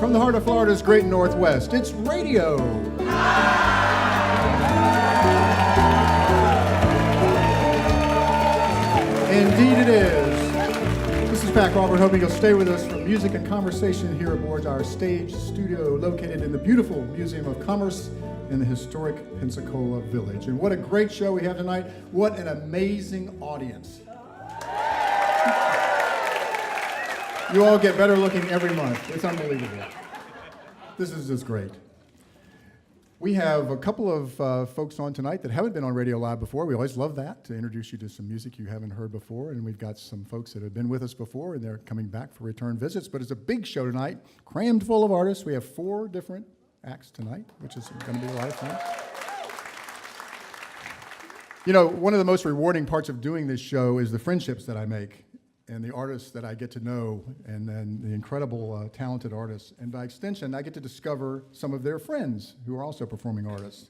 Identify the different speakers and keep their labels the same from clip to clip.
Speaker 1: from the heart of Florida's great Northwest. It's radio. Indeed it is. This is Pat Crawford, hoping you'll stay with us for music and conversation here aboard our stage studio located in the beautiful Museum of Commerce in the historic Pensacola Village. And what a great show we have tonight. What an amazing audience. You all get better looking every month. It's unbelievable. This is just great. We have a couple of folks on tonight that haven't been on Radio Live before. We always love that, to introduce you to some music you haven't heard before. And we've got some folks that have been with us before, and they're coming back for return visits. But it's a big show tonight, crammed full of artists. We have 4 different acts tonight, which is going to be a lot of fun. You know, one of the most rewarding parts of doing this show is the friendships that I make and the artists that I get to know, and then the incredible, talented artists. And by extension, I get to discover some of their friends who are also performing artists.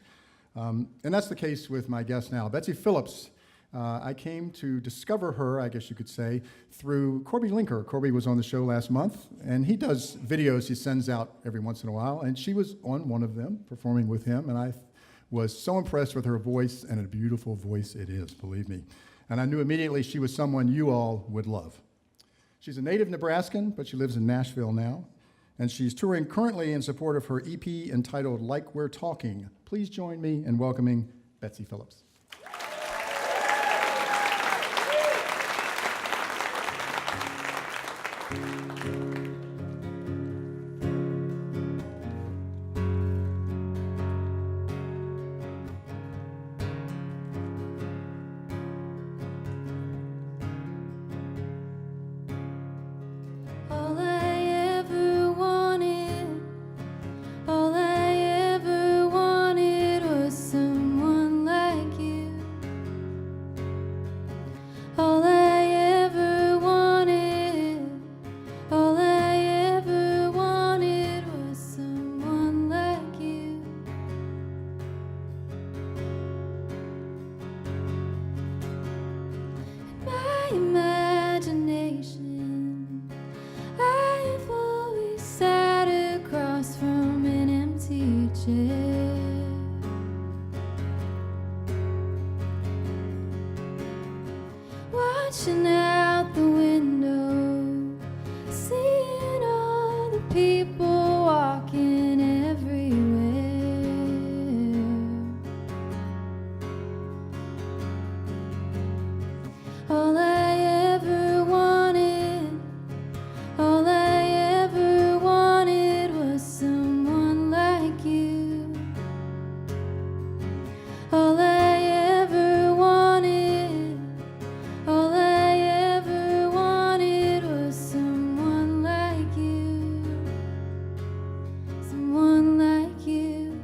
Speaker 1: And that's the case with my guest now, Betsy Phillips. I came to discover her, I guess you could say, through Corby Linker. Corby was on the show last month, and he does videos he sends out every once in a while, and she was on one of them, performing with him, and I was so impressed with her voice, and a beautiful voice it is, believe me. And I knew immediately she was someone you all would love. She's a native Nebraskan, but she lives in Nashville now, and she's touring currently in support of her EP entitled Like We're Talking. Please join me in welcoming Betsy Phillips.
Speaker 2: Watching out the window, seeing all the people walking everywhere. All I ever wanted, all I ever wanted was someone like you. All I ever wanted, all I ever wanted was someone like you. Someone like you.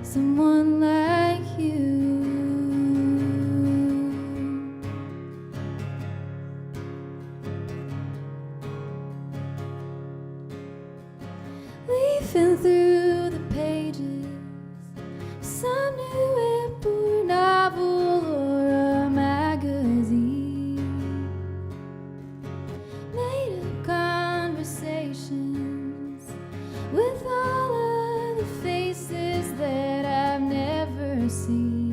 Speaker 2: Someone like you. Leafing through the pages, some new airport novel or a magazine. Made up conversations with all of the faces that I've never seen.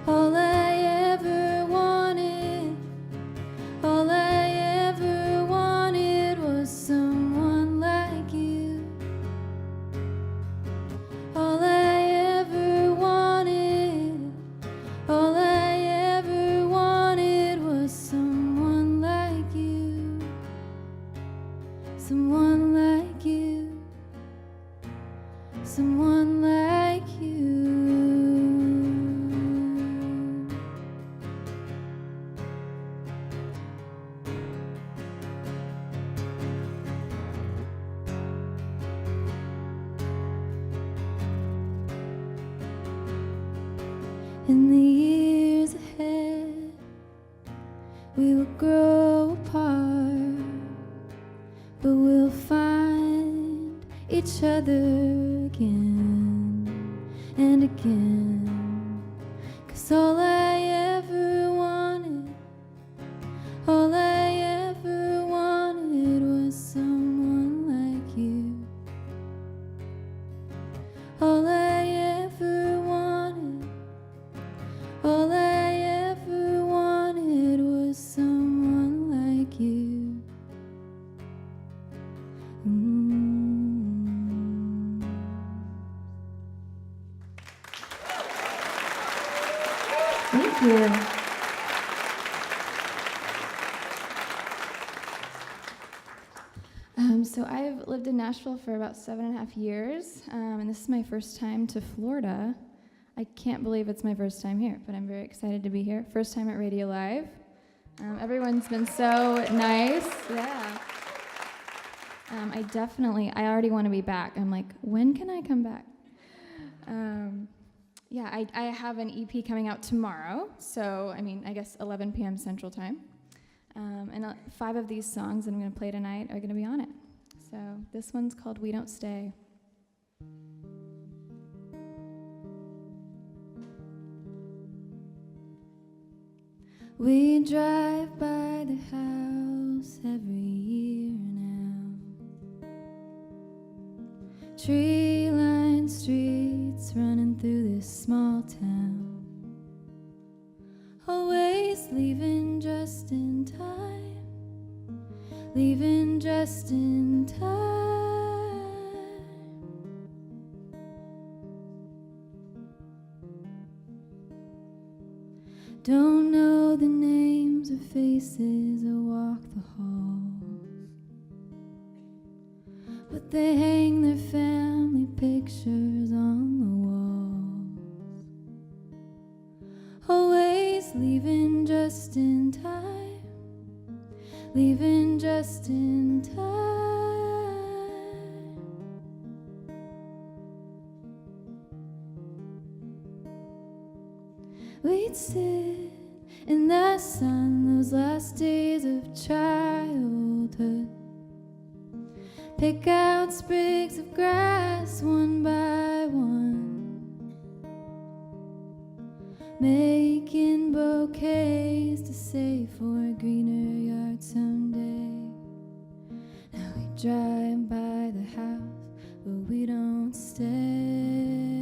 Speaker 2: All I ever wanted, all I ever wanted was someone like you. All I ever wanted, all I ever wanted was someone like you. Someone like you. Someone like you. In the years ahead, we will grow apart, but we'll find each other again and again. 'Cause all I ever wanted, Thank you. So I've lived in Nashville for about 7.5 years, and this is my first time to Florida. I can't believe it's my first time here, but I'm very excited to be here. First time at RadioLive. Everyone's been so nice. Yeah. I already want to be back. I'm like, when can I come back? I have an EP coming out tomorrow, so, I guess 11 p.m. Central Time. And 5 of these songs that I'm going to play tonight are going to be on it. So this one's called We Don't Stay. We drive by the house every year now. Tree-lined streets running through this small town. Always leaving just in time. Leaving just in time. Don't know the names or faces or walk the halls, but they hang their family pictures on the walls. Always leaving just in time. Leaving just in time. We'd sit in the sun those last days of childhood, pick out sprigs of grass one by one, making bouquets to save for a greener yard someday. Now we drive by the house, but we don't stay.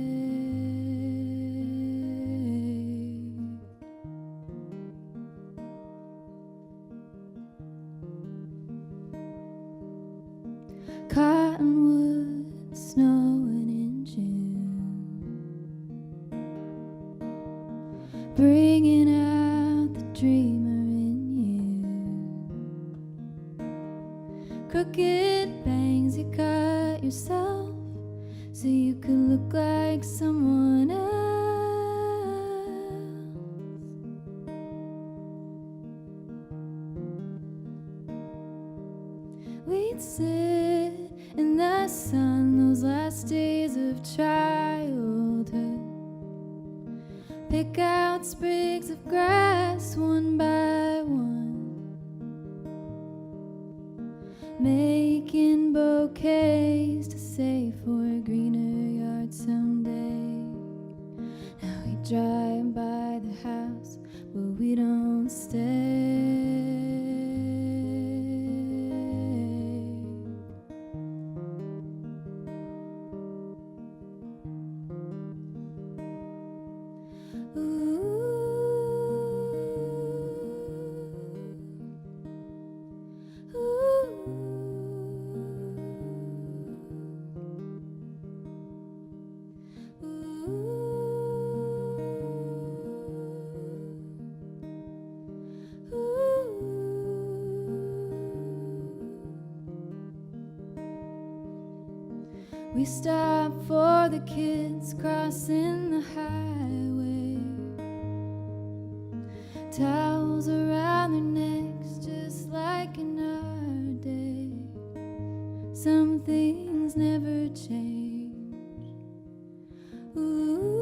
Speaker 2: Cottonwood snowing in June, bringing out the dreamer in you. Crooked bangs you cut yourself so you could look like someone else. We'd sit in the sun those last days of childhood, pick out sprigs of grass one by one, making bouquets to save for a greener yard someday. Now we drive by the house, but we don't stay. We stop for the kids crossing the highway, towels around their necks just like in our day. Some things never change. Ooh.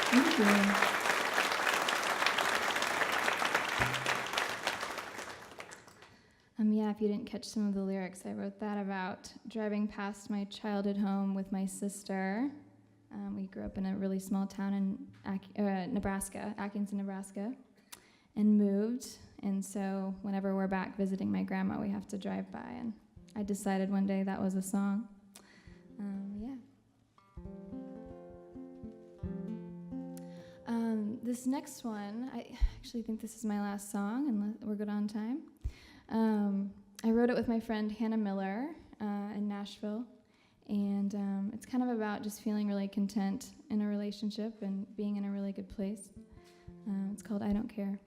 Speaker 2: Thank you. If you didn't catch some of the lyrics, I wrote that about driving past my childhood home with my sister. We grew up in a really small town in Nebraska, Atkinson, Nebraska. and moved. And so whenever we're back visiting my grandma, we have to drive by. And I decided one day that was a song. This next one, I actually think this is my last song, and we're good on time. I wrote it with my friend Hannah Miller in Nashville, and it's kind of about just feeling really content in a relationship and being in a really good place. It's called I Don't Care.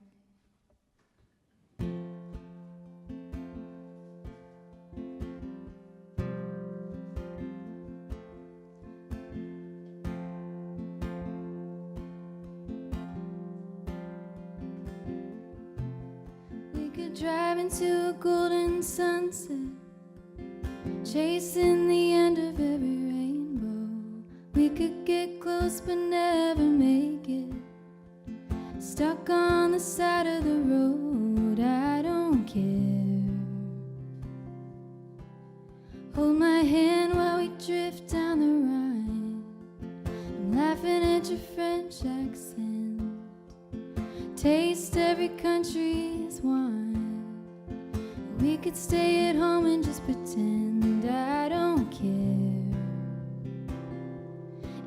Speaker 2: Drive into a golden sunset, chasing the end of every rainbow. We could get close but never make it, stuck on the side of the road. I don't care. Hold my hand while we drift down the Rhine. I'm laughing at your French accent. Taste every country's wine. We could stay at home and just pretend I don't care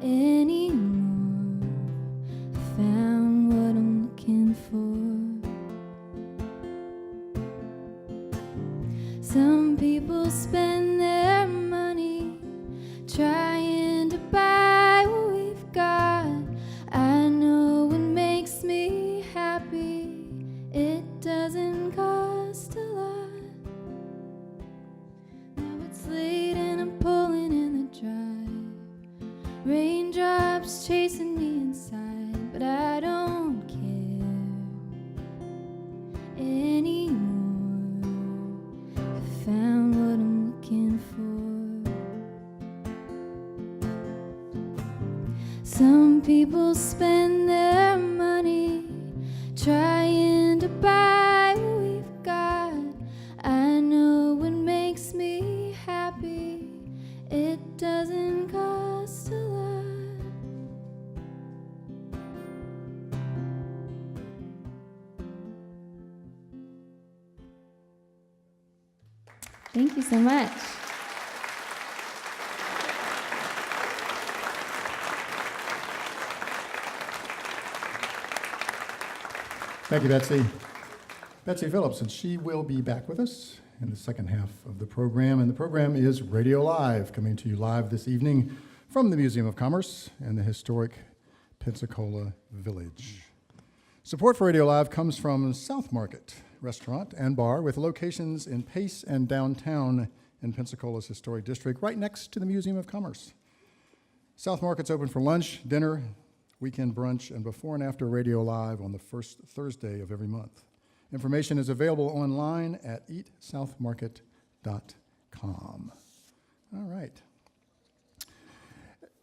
Speaker 2: anymore. I found what I'm looking for. Some people spend their money trying to buy what we've got. I know what makes me happy. It doesn't cost a lot. Late and I'm pulling in the drive. Raindrops chasing me inside, but I don't care anymore. I found what I'm looking for. Some people spend their money trying to buy what we've got. I know what makes me happy. It doesn't cost a lot. Thank you so much.
Speaker 1: Thank you, Betsy. Betsy Phillips, and she will be back with us in the second half of the program. And the program is Radio Live, coming to you live this evening from the Museum of Commerce and the historic Pensacola Village. Support for Radio Live comes from South Market Restaurant and Bar, with locations in Pace and downtown in Pensacola's historic district, right next to the Museum of Commerce. South Market's open for lunch, dinner, weekend brunch, and before and after Radio Live on the first Thursday of every month. Information is available online at eatsouthmarket.com. All right.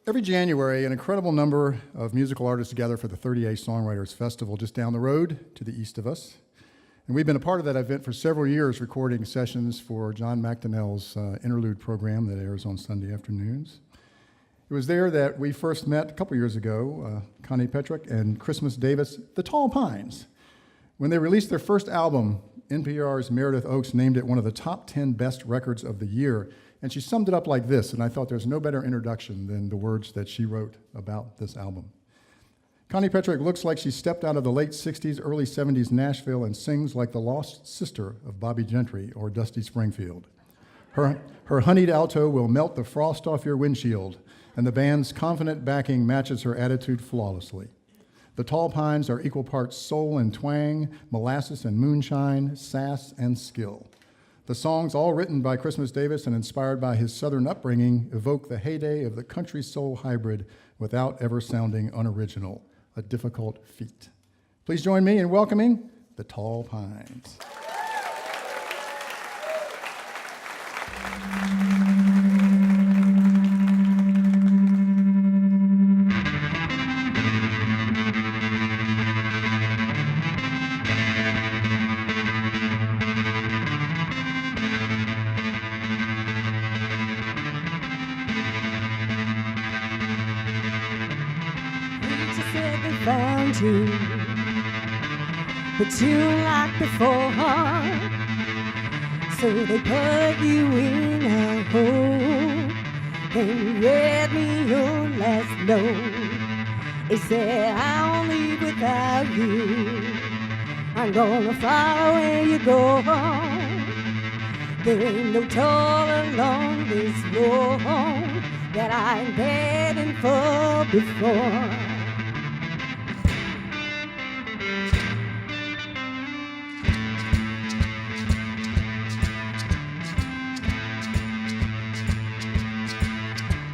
Speaker 1: Every January, an incredible number of musical artists gather for the 30A Songwriters Festival just down the road to the east of us. And we've been a part of that event for several years, recording sessions for John McDonnell's interlude program that airs on Sunday afternoons. It was there that we first met a couple years ago, Connie Petrick and Christmas Davis, the Tall Pines. When they released their first album, NPR's Meredith Oakes named it one of the top 10 best records of the year, and she summed it up like this, and I thought there's no better introduction than the words that she wrote about this album. Connie Petrick looks like she stepped out of the late 60s, early 70s Nashville and sings like the lost sister of Bobby Gentry or Dusty Springfield. Her honeyed alto will melt the frost off your windshield, and the band's confident backing matches her attitude flawlessly. The Tall Pines are equal parts soul and twang, molasses and moonshine, sass and skill. The songs, all written by Christmas Davis and inspired by his southern upbringing, evoke the heyday of the country soul hybrid without ever sounding unoriginal, a difficult feat. Please join me in welcoming the Tall Pines.
Speaker 3: but you like before. So they put you in a hole and read me your last note. It said, I won't leave without you. I'm gonna follow where you go. There ain't no toll along this road that I ain't heading for before.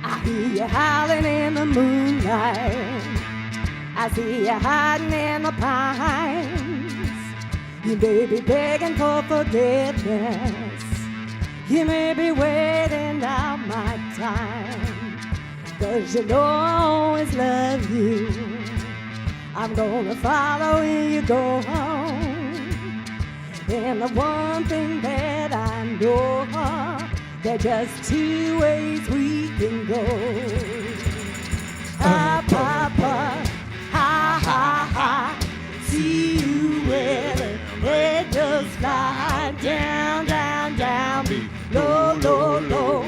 Speaker 3: I hear you howling in the moonlight. I see you hiding in the pines. You may be begging for forgiveness. You may be waiting out my time. 'Cause you know I always love you. I'm gonna follow where you go. And the one thing that I know, there's just two ways we can go. Up, up, up, ha, ha, ha. See you where the angels fly. Down, down, down, low, low, low.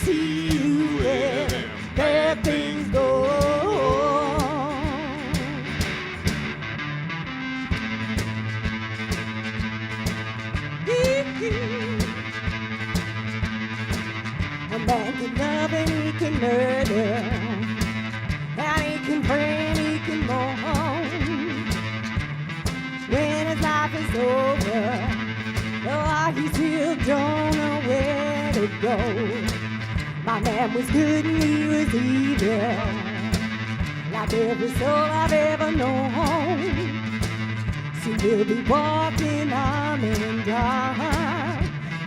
Speaker 3: See you where the bad things go. A man can love and he can murder, and he can pray and he can mourn. When his life is over, oh, he still don't know where to go. My man was good and he was evil, like every soul I've ever known. So we'll be walking arm in arm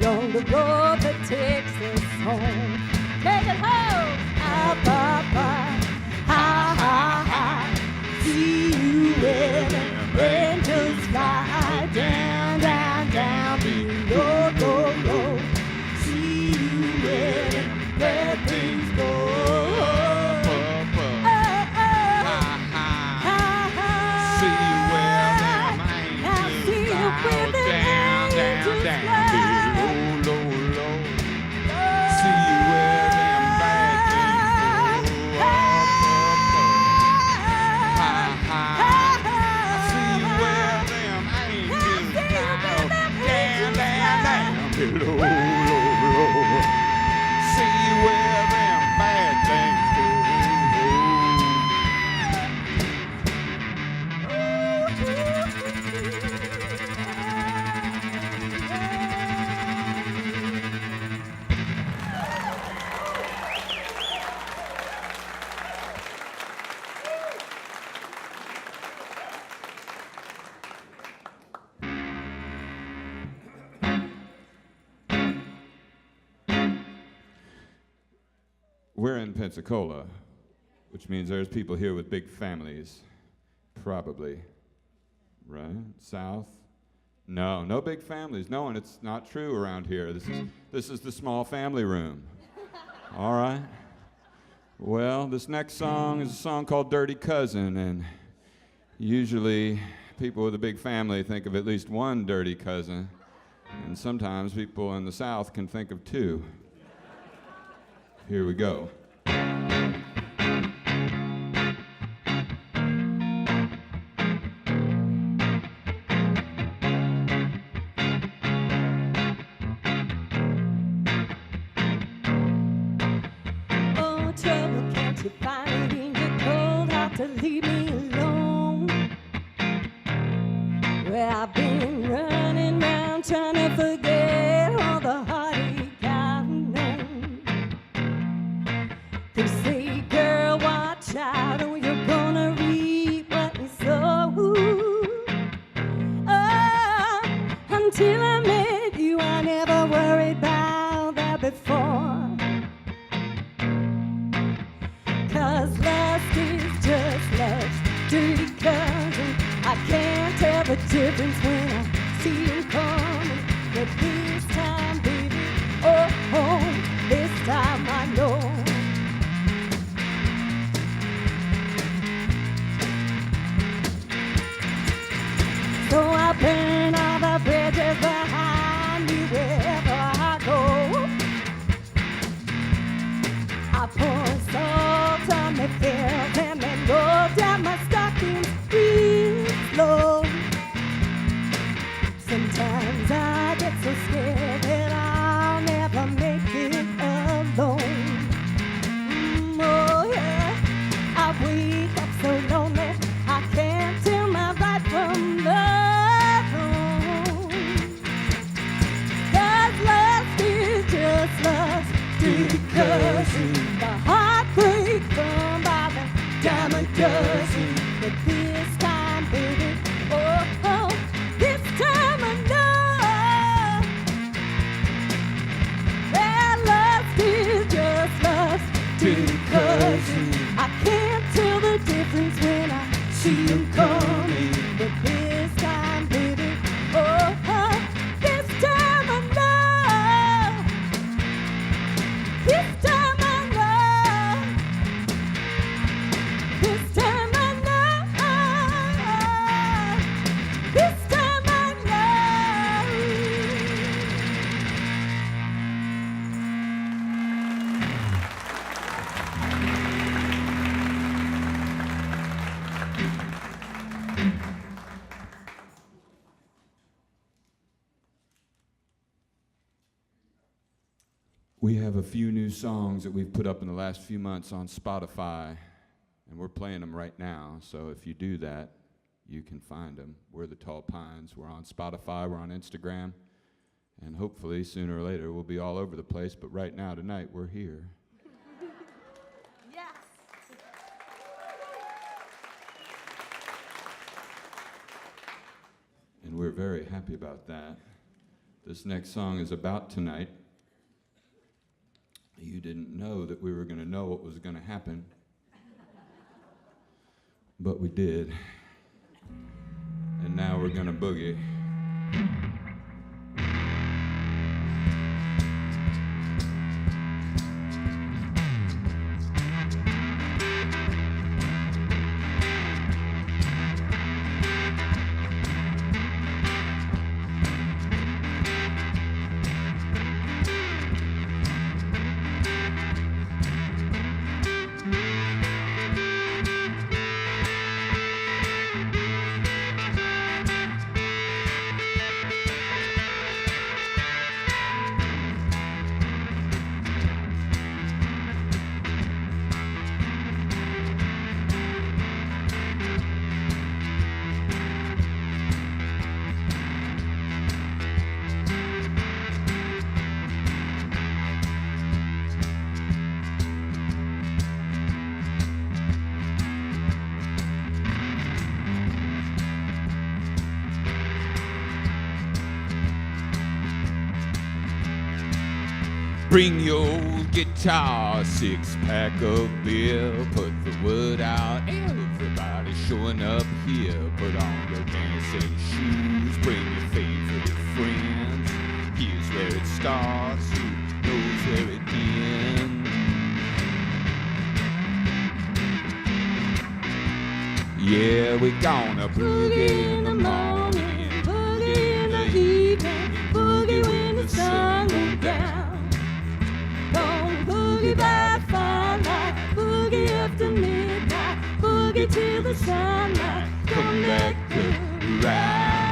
Speaker 3: along the road that takes us home. Take it home! Up, up, up, ha, ha, ha. See you where the angels fly. Down, down, down, below, low, low. See you where the bad things go.
Speaker 4: We're in Pensacola, which means there's people here with big families, probably, right? South? No, no big families. No, and it's not true around here. This is the small family room. All right. Well, this next song is a song called Dirty Cousin, and usually people with a big family think of at least one dirty cousin, and sometimes people in the South can think of two. Here we go.
Speaker 3: Oh, trouble, can't you find it in your cold heart to leave me alone? Well, I've been running round trying to forget all the heartache I've known. They say, girl, watch out, or you're gonna reap what you sow. Oh, until I met you, I never worried about that before. 'Cause lust is just lust, dirty cousin. I can't tell the difference when I see you coming. But this time, baby, oh, this time I know. So I I'll burn all the bridges behind me wherever I go. I pour salt on the field and then roll down my stockings real slow. Sometimes I get so scared that I'll never make it alone. Oh yeah, I wake up so lonely I can't tell my right from wrong. 'Cause lust is just lust, because the heartbreak come by the dime a dozen. But this time, baby, oh, this time I know that lust is just lust, because I can't tell the difference when I see you coming. But this time, baby, oh, this time I know. This time I know. This time I know. This time I know.
Speaker 4: We have a few new songs that we've put up in the last few months on Spotify, and we're playing them right now. So if you do that, you can find them. We're the Tall Pines. We're on Spotify. We're on Instagram. And hopefully, sooner or later, we'll be all over the place. But right now, tonight, we're here.
Speaker 3: Yes.
Speaker 4: And we're very happy about that. This next song is about tonight. You didn't know that we were going to know what was going to happen. But we did. And now we're going to boogie. Bring your old guitar, six-pack of beer, put the word out, everybody showing up here. Put on your dancing shoes, bring your favorite friends. Here's where it starts, who knows where it ends? Yeah, we're gonna boogie in the morning,
Speaker 3: boogie in the evening, boogie when the sun goes down. Boogie by firelight, boogie after midnight, boogie till the sunlight come back around.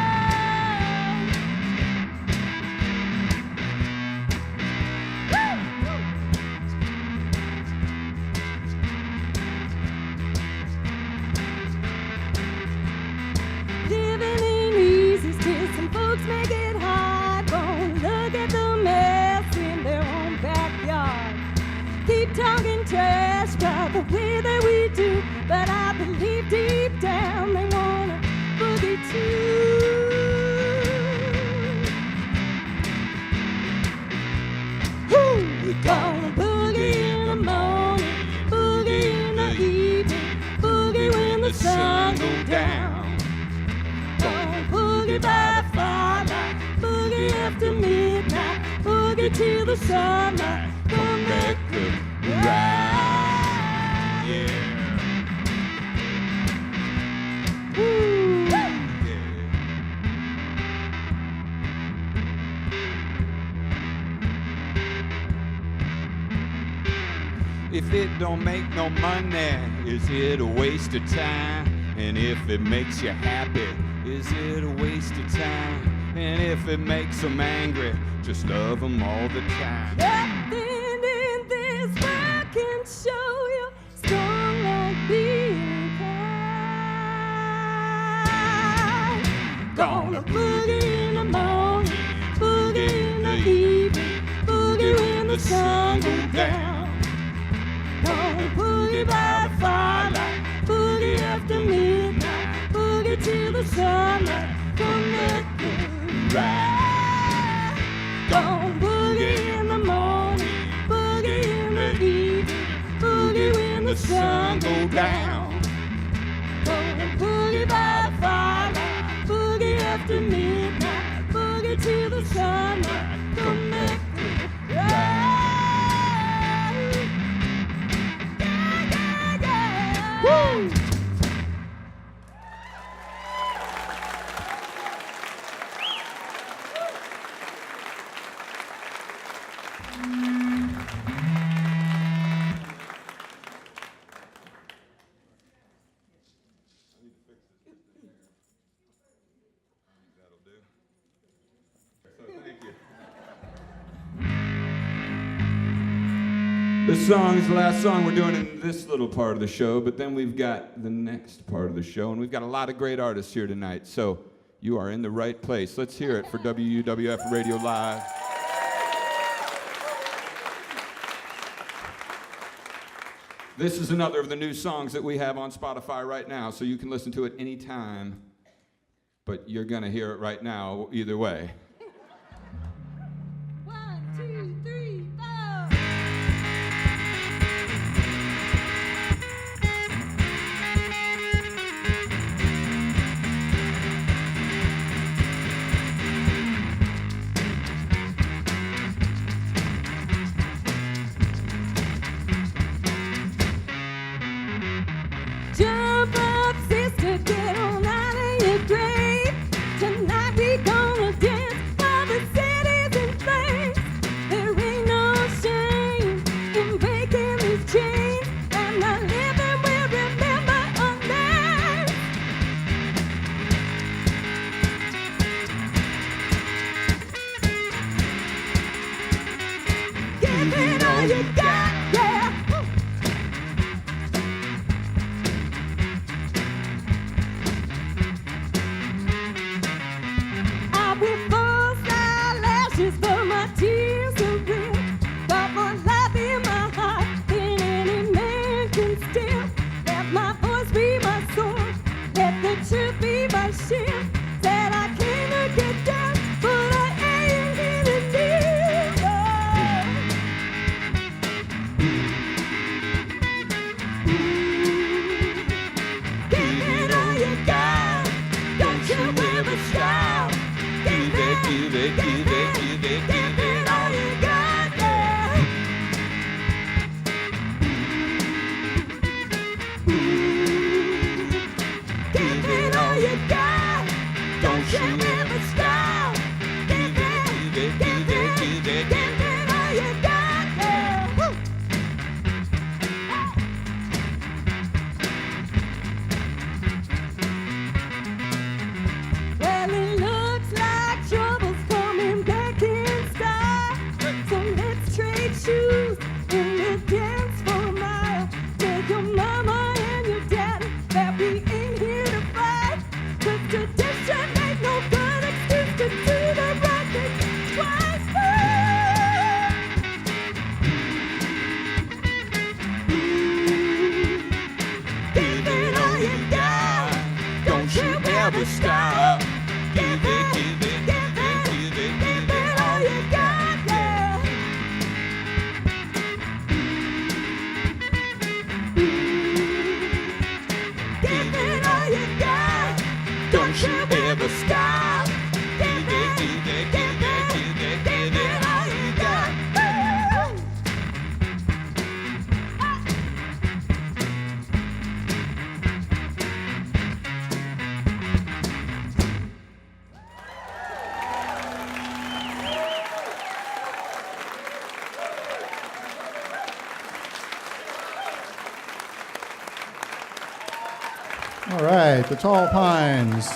Speaker 3: Living ain't easy, still some folks make it hard. Don't look at the mess in their own backyard. Keep talking trash about the way that we do, but I believe deep down they wanna boogie too. We're gonna boogie in the morning, boogie in the evening, boogie when the sun goes down. Gonna boogie by firelight, boogie after midnight, boogie till the sunlight come back around.
Speaker 4: Yeah.
Speaker 3: Woo.
Speaker 4: Yeah. If it don't make no money, is it a waste of time? And if it makes you happy, is it a waste of time? And if it makes them angry, just love them all the time.
Speaker 3: Nothing in this world can show you strong like being kind. Gonna boogie in the morning, boogie in the evening, boogie when the sun goes down. Gonna boogie by the firelight, boogie after midnight, boogie till the sunlight. Gonna make it right. Gonna boogie in the morning, boogie in the evening, boogie when the sun goes down. Gonna boogie by the firelight, boogie after midnight, boogie till the sunlight. Gonna make it right. Woo!
Speaker 4: This song is the last song we're doing in this little part of the show, but then we've got the next part of the show, and we've got a lot of great artists here tonight, so you are in the right place. Let's hear it for WUWF Radio Live. This is another of the new songs that we have on Spotify right now, so you can listen to it anytime, but you're gonna hear it right now either way.
Speaker 3: 1, 2, 3, 4. Jump up, sister, get on out of your grave. Tonight we gonna dance while the city's in flames. There ain't no shame in breaking these chains, and the living will remember our names. Give it all you got, yeah. I will false eyelashes, but my tears are real. Got more life in my heart than any man can steal. Let my voice be my sword, let the truth be my shield. Said I came to get down, but I ain't here to kneel. Give it all you got, don't you ever stop. Give it all you got, yeah. Give it all you got, don't you ever stop. Give it all you got, yeah. Woo. Well, it looks like trouble's coming back in style. So let's trade shoes and we'll dance for a mile. Tell your mama and your daddy that we ain't here to fight. 'Cause tradition ain't no good excuse.
Speaker 1: right, the Tall Pines.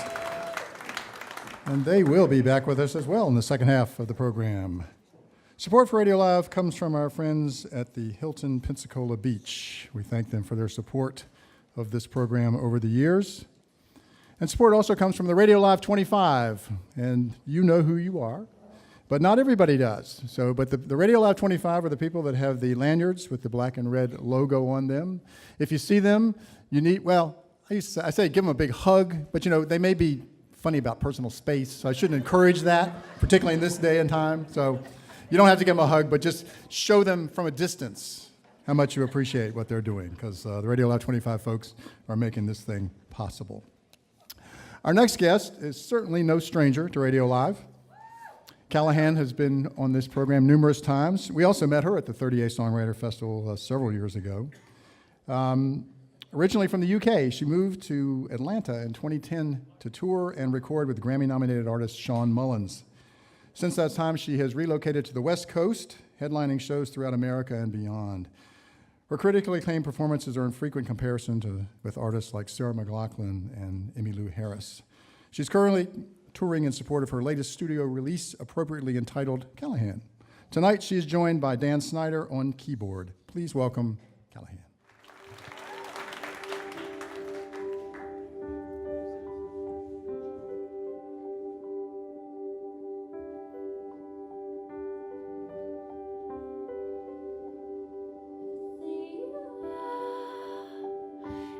Speaker 1: And they will be back with us as well in the second half of the program. Support for Radio Live comes from our friends at the Hilton Pensacola Beach. We thank them for their support of this program over the years. And support also comes from the Radio Live 25, and you know who you are, but not everybody does. But the Radio Live 25 are the people that have the lanyards with the black and red logo on them. If you see them, you need, well, I say give them a big hug, but they may be funny about personal space, so I shouldn't encourage that, particularly in this day and time. So you don't have to give them a hug, but just show them from a distance how much you appreciate what they're doing, because the Radio Live 25 folks are making this thing possible. Our next guest is certainly no stranger to Radio Live. Callaghan has been on this program numerous times. We also met her at the 38th Songwriter Festival several years ago. Originally from the UK, she moved to Atlanta in 2010 to tour and record with Grammy-nominated artist Sean Mullins. Since that time, she has relocated to the West Coast, headlining shows throughout America and beyond. Her critically acclaimed performances are in frequent comparison with artists like Sarah McLachlan and Emmylou Harris. She's currently touring in support of her latest studio release, appropriately entitled Callaghan. Tonight, she is joined by Dan Snyder on keyboard. Please welcome Callaghan.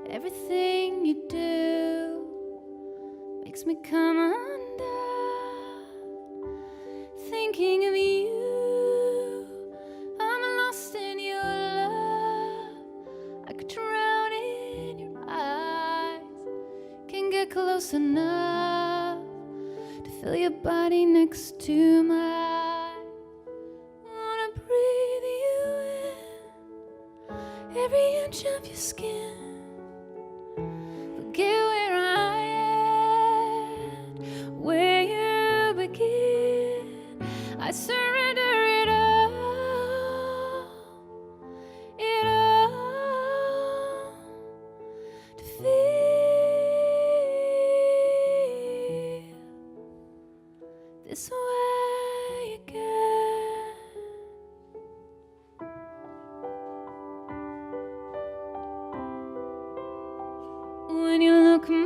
Speaker 5: Everything you do makes me come undone. Thinking of you, I'm lost in your love. I could drown in your eyes. Can't get close enough to feel your body next to mine. Wanna breathe you in, every inch of your skin. Get where I am, where you begin. I surrender it all to feel this way again. When you look my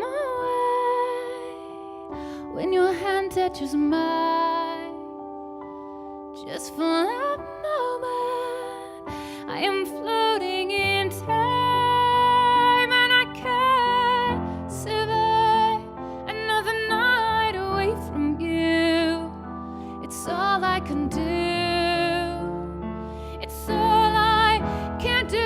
Speaker 5: way, when your hand touches mine, just for a moment, I am floating in time, and I can't survive another night away from you. It's all I can do. It's all I can do.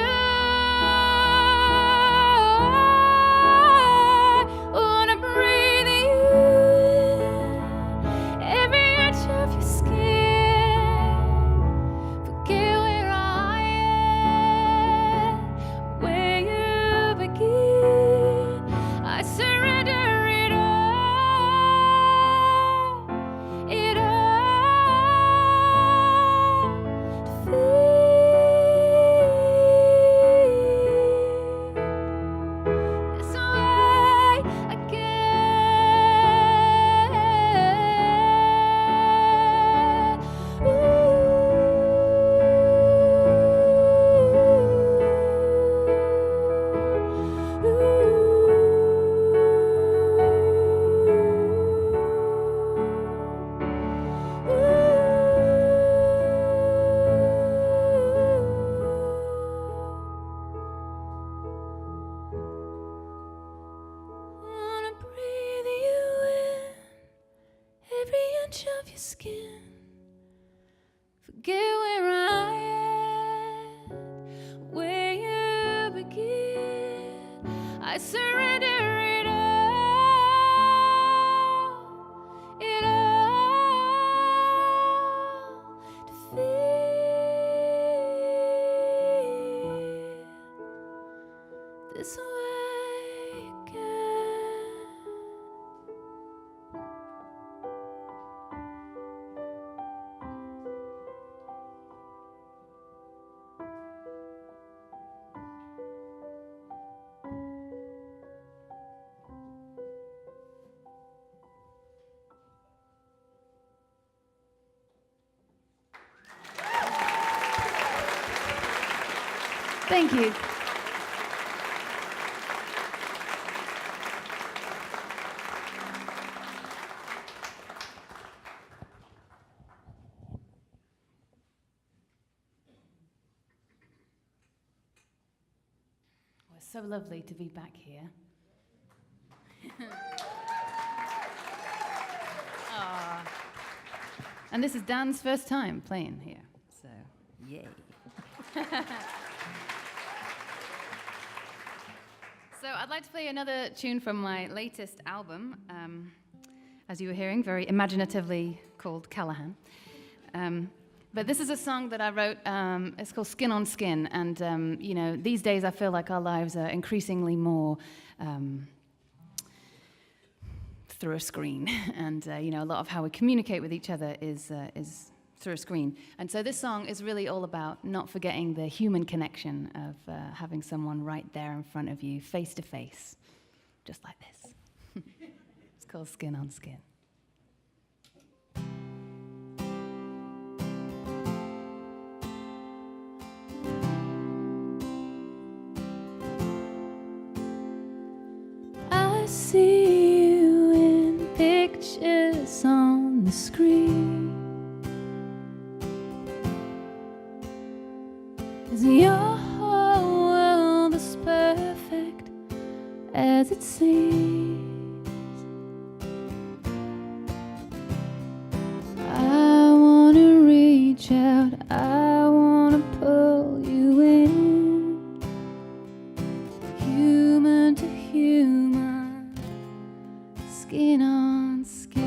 Speaker 5: Of your skin, forget where I am, where you begin. I surrender it all to feel this way again. Thank you. Well, it's so lovely to be back here. Aw. And this is Dan's first time playing here, so yay. So I'd like to play another tune from my latest album, as you were hearing, very imaginatively called Callaghan. But this is a song that I wrote, it's called Skin on Skin, and you know, these days I feel like our lives are increasingly more through a screen, and you know, a lot of how we communicate with each other is through a screen. And so this song is really all about not forgetting the human connection of having someone right there in front of you, face to face, just like this. It's called Skin on Skin. I see you in pictures on the screen. Is your whole world as perfect as it seems? I wanna reach out, I wanna pull you in, human to human, skin on skin.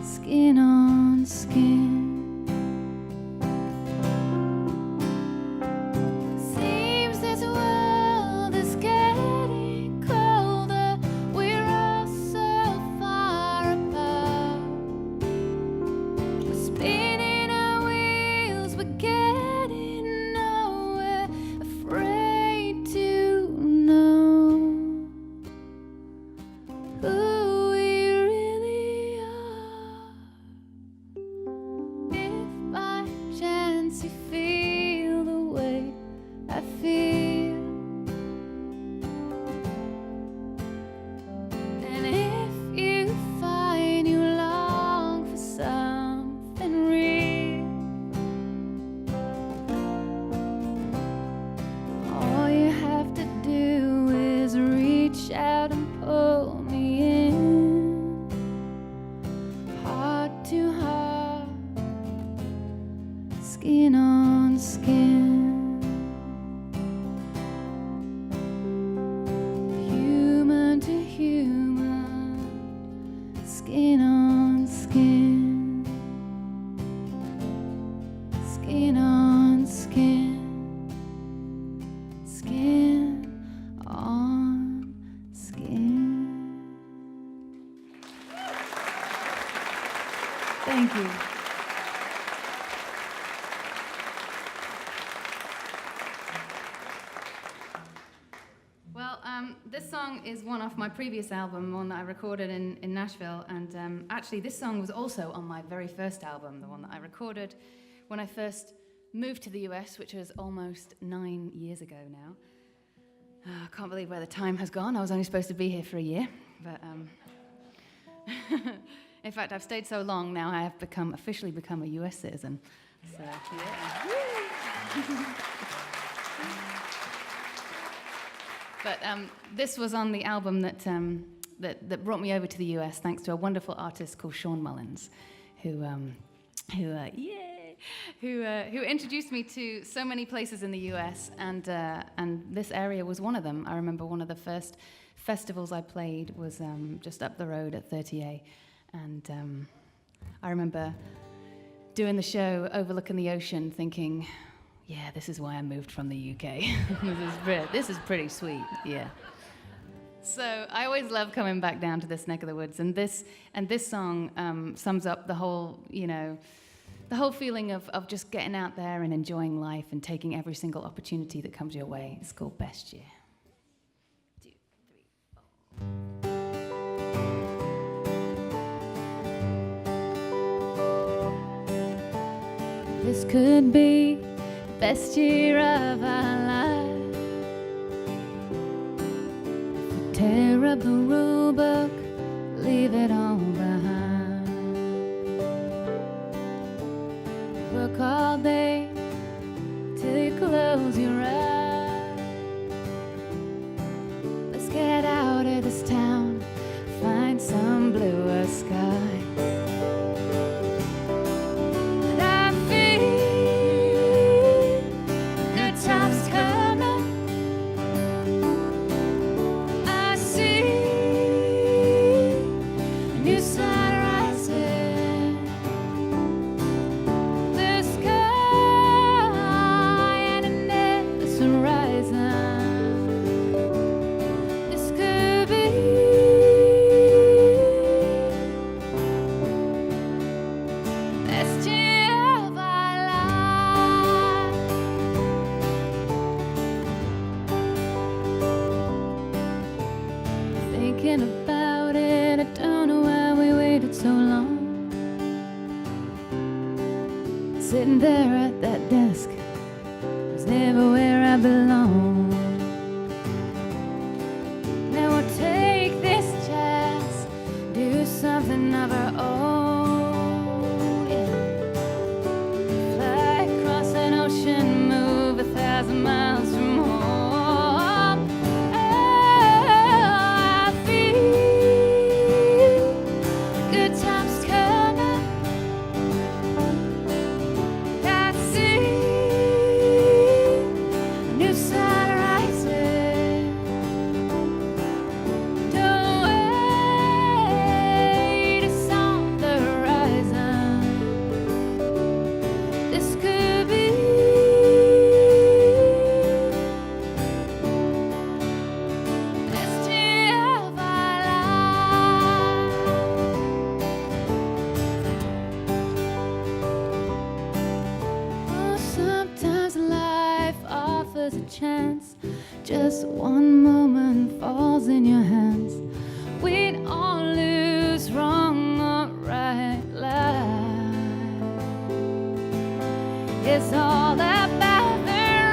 Speaker 5: Skin on skin. Seems this world is getting colder. We're all so far apart. We're spinning our wheels, but getting nowhere. Afraid to know who we really are. If by chance you feel the way I feel, and if you find you long for something real, all you have to do is reach out and pull me in, heart to heart, skin on skin, human to human, skin on skin, skin on skin, skin on skin. Thank you. Well, this song is one off my previous album, one that I recorded in Nashville, and actually this song was also on my very first album, the one that I recorded when I first moved to the US, which was almost 9 years ago now. I can't believe where the time has gone. I was only supposed to be here for a year, but in fact, I've stayed so long now I have officially become a US citizen. So, yeah. But this was on the album that brought me over to the US, thanks to a wonderful artist called Sean Mullins, who introduced me to so many places in the U.S. and this area was one of them. I remember one of the first festivals I played was just up the road at 30A, and I remember doing the show overlooking the ocean, thinking, "Yeah, this is why I moved from the UK. This is pretty sweet." Yeah. So I always love coming back down to this neck of the woods, and this song sums up the whole, the whole feeling of just getting out there and enjoying life and taking every single opportunity that comes your way. It's called Best Year. 2, 3, 4. This could be the best year of our life. Tear up the rule book, leave it all behind. Work all day till you close your eyes. Let's get out of this town, find some bluer skies. And I feel good times coming. I see a new sun rising. The sky and an endless horizon. This could be best year of our life. Thinking about it, I don't know why we waited so long. Sitting there at that desk was never where I belong. Now we'll take this chance, do something of our own. Yeah. Fly across an ocean, move 1,000 miles from home. Oh, I feel good times coming. I see a new sun rising. Don't wait, it's on the horizon. This could be best year of our life. Oh, sometimes life offers a chance. Just one moment falls in your hands. We'd all lose wrong or right life. It's all about the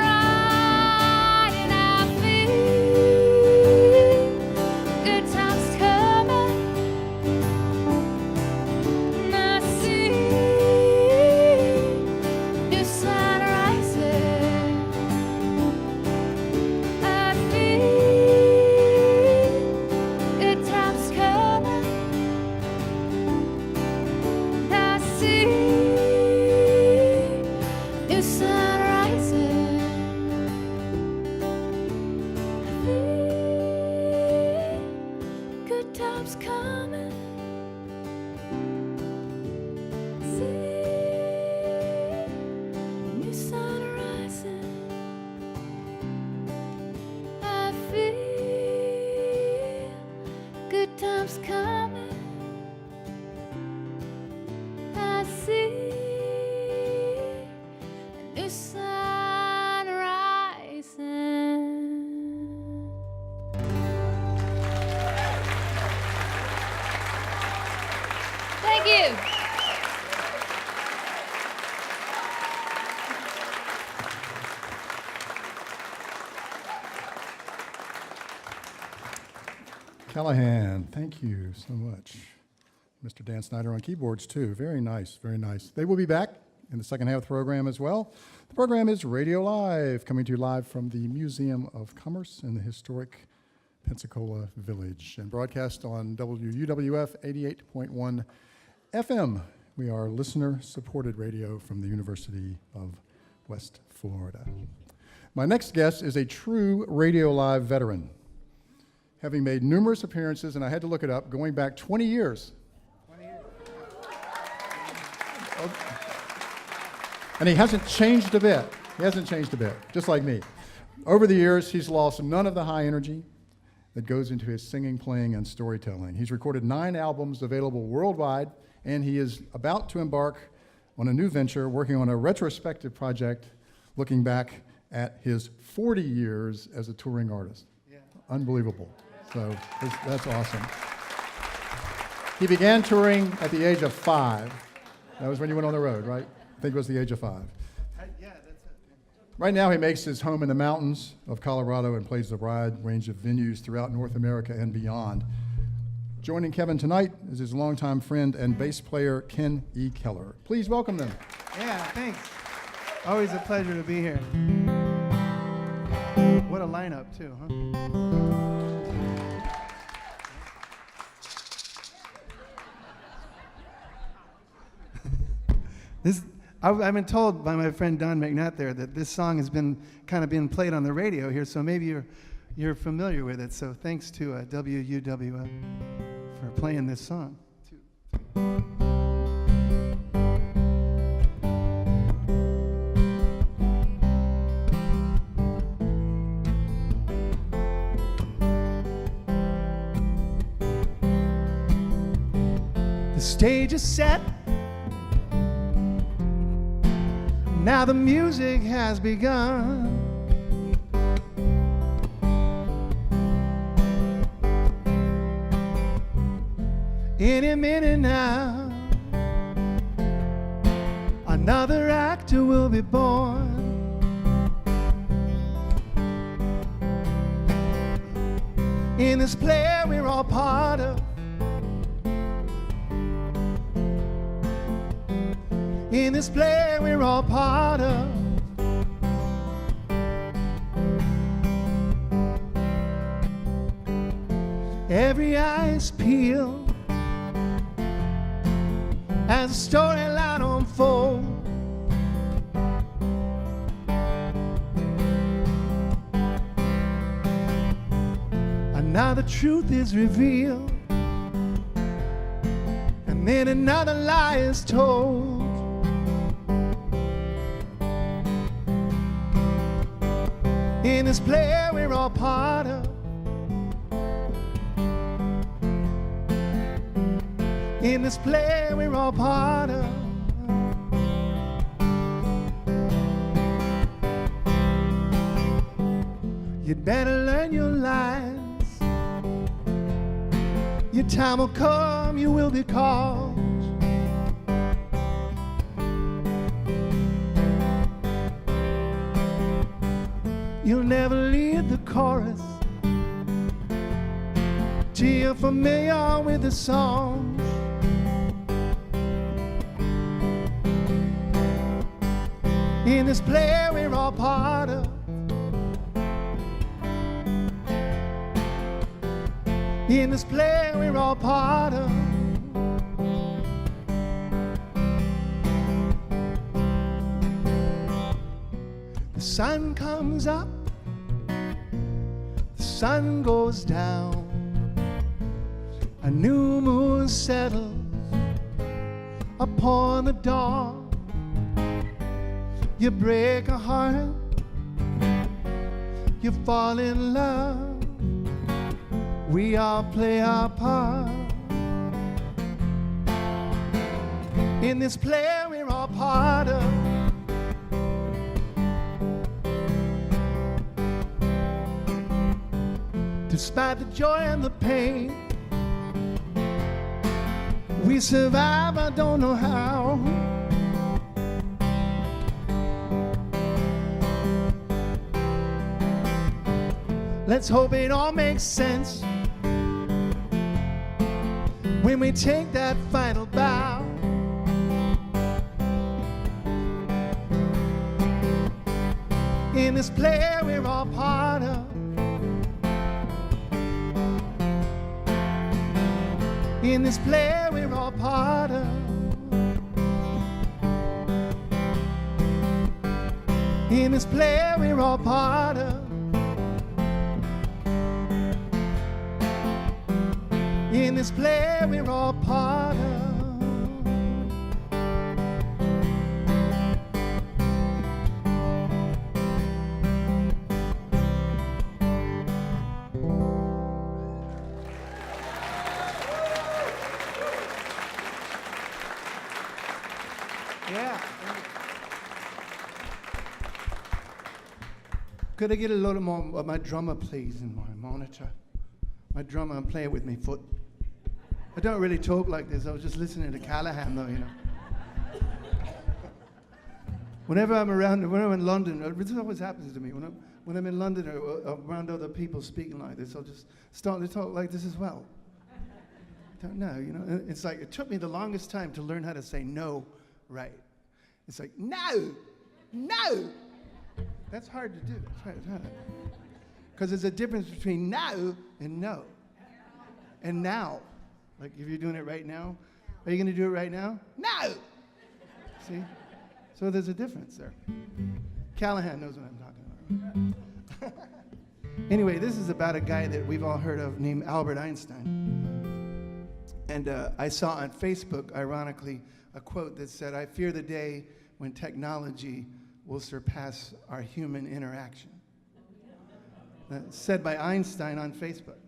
Speaker 5: ride, and I feel good times coming. And I see new sun rising. I feel good times coming. I see new sun rising. I feel good times coming. See new sun rising. I feel good times coming. I see a new sun rising. Thank you.
Speaker 1: Callaghan, thank you so much. Mr. Dan Snyder on keyboards too. Very nice, very nice. They will be back in the second half of the program as well. The program is Radio Live, coming to you live from the Museum of Commerce in the historic Pensacola Village, and broadcast on WUWF 88.1 FM. We are listener-supported radio from the University of West Florida. My next guest is a true RadioLive veteran, having made numerous appearances, and I had to look it up, going back 20 years. 20 years. And he hasn't changed a bit. He hasn't changed a bit, just like me. Over the years, he's lost none of the high energy that goes into his singing, playing, and storytelling. He's recorded 9 albums available worldwide, and he is about to embark on a new venture, working on a retrospective project, looking back at his 40 years as a touring artist. Yeah. Unbelievable. So that's awesome. He began touring at the age of 5. That was when you went on the road, right? I think it was the age of 5.
Speaker 6: Yeah, that's it.
Speaker 1: Right now, he makes his home in the mountains of Colorado and plays a wide range of venues throughout North America and beyond. Joining Kevin tonight is his longtime friend and bass player, Ken E. Keller. Please welcome them.
Speaker 6: Yeah, thanks. Always a pleasure to be here. What a lineup, too, huh? I've been told by my friend Don McNutt there that this song has been kind of being played on the radio here, so maybe you're familiar with it. So thanks to WUWF for playing this song. The stage is set. Now the music has begun. Any minute now, another actor will be born. In this play we're all part of. In this play we're all part of. Every eye is peeled as the storyline unfolds. And now the truth is revealed, and then another lie is told. In this play we're all part of. In this play we're all part of. You'd better learn your lines. Your time will come, you will be called. You'll never lead the chorus till you're familiar with the songs. In this play we're all part of. In this play we're all part of. The sun comes up, the sun goes down, a new moon settles upon the dawn. You break a heart, you fall in love, we all play our part. In this play we're all part of. Despite the joy and the pain, we survive, I don't know how. Let's hope it all makes sense when we take that final bow. In this play we're all part of. In this play we're all part of. In this play we're all part of. In this play we're all part of. Yeah. Could I get a little more of my drummer, please, in my monitor? My drummer, I'm playing with my foot. I don't really talk like this. I was just listening to Callaghan, though, you know. Whenever I'm around, when I'm in London, this always happens to me. When I'm in London or around other people speaking like this, I'll just start to talk like this as well. I don't know, you know. It's like it took me the longest time to learn how to say no right. It's like, no, no. That's hard to do. That's hard. Because there's a difference between now and no. And now. Like if you're doing it right now, are you going to do it right now? No! See? So there's a difference there. Callaghan knows what I'm talking about. Anyway, this is about a guy that we've all heard of named Albert Einstein. And I saw on Facebook, ironically, a quote that said, "I fear the day when technology will surpass our human interaction." Said by Einstein on Facebook.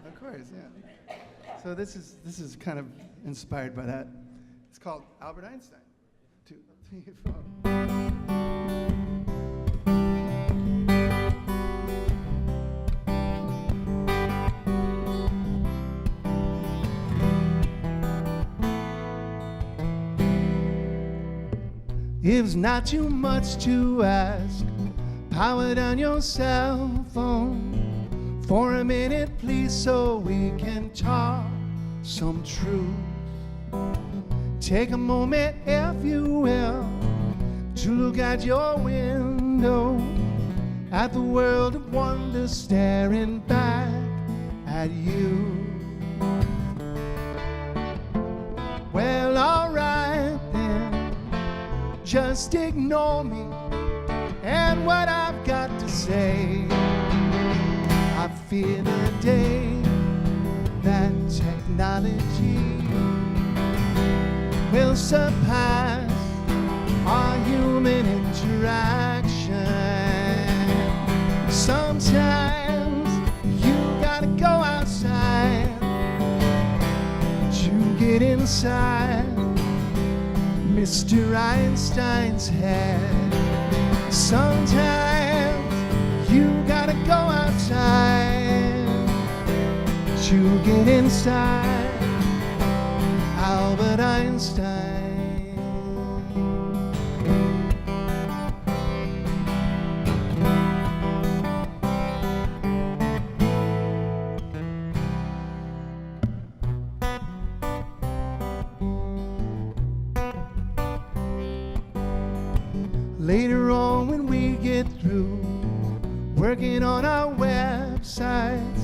Speaker 6: Of course, yeah. So this is kind of inspired by that. It's called Albert Einstein. 2, 3, 4. It's not too much to ask. Power down your cell phone for a minute, please, so we can talk some truth. Take a moment, if you will, to look out your window at the world of wonder staring back at you. Well, alright then, just ignore me and what I've got to say. I fear the day that technology will surpass our human interaction. Sometimes you gotta go outside to get inside Mr. Einstein's head. Sometimes you gotta go outside to get inside Albert Einstein. Later on when we get through working on our websites,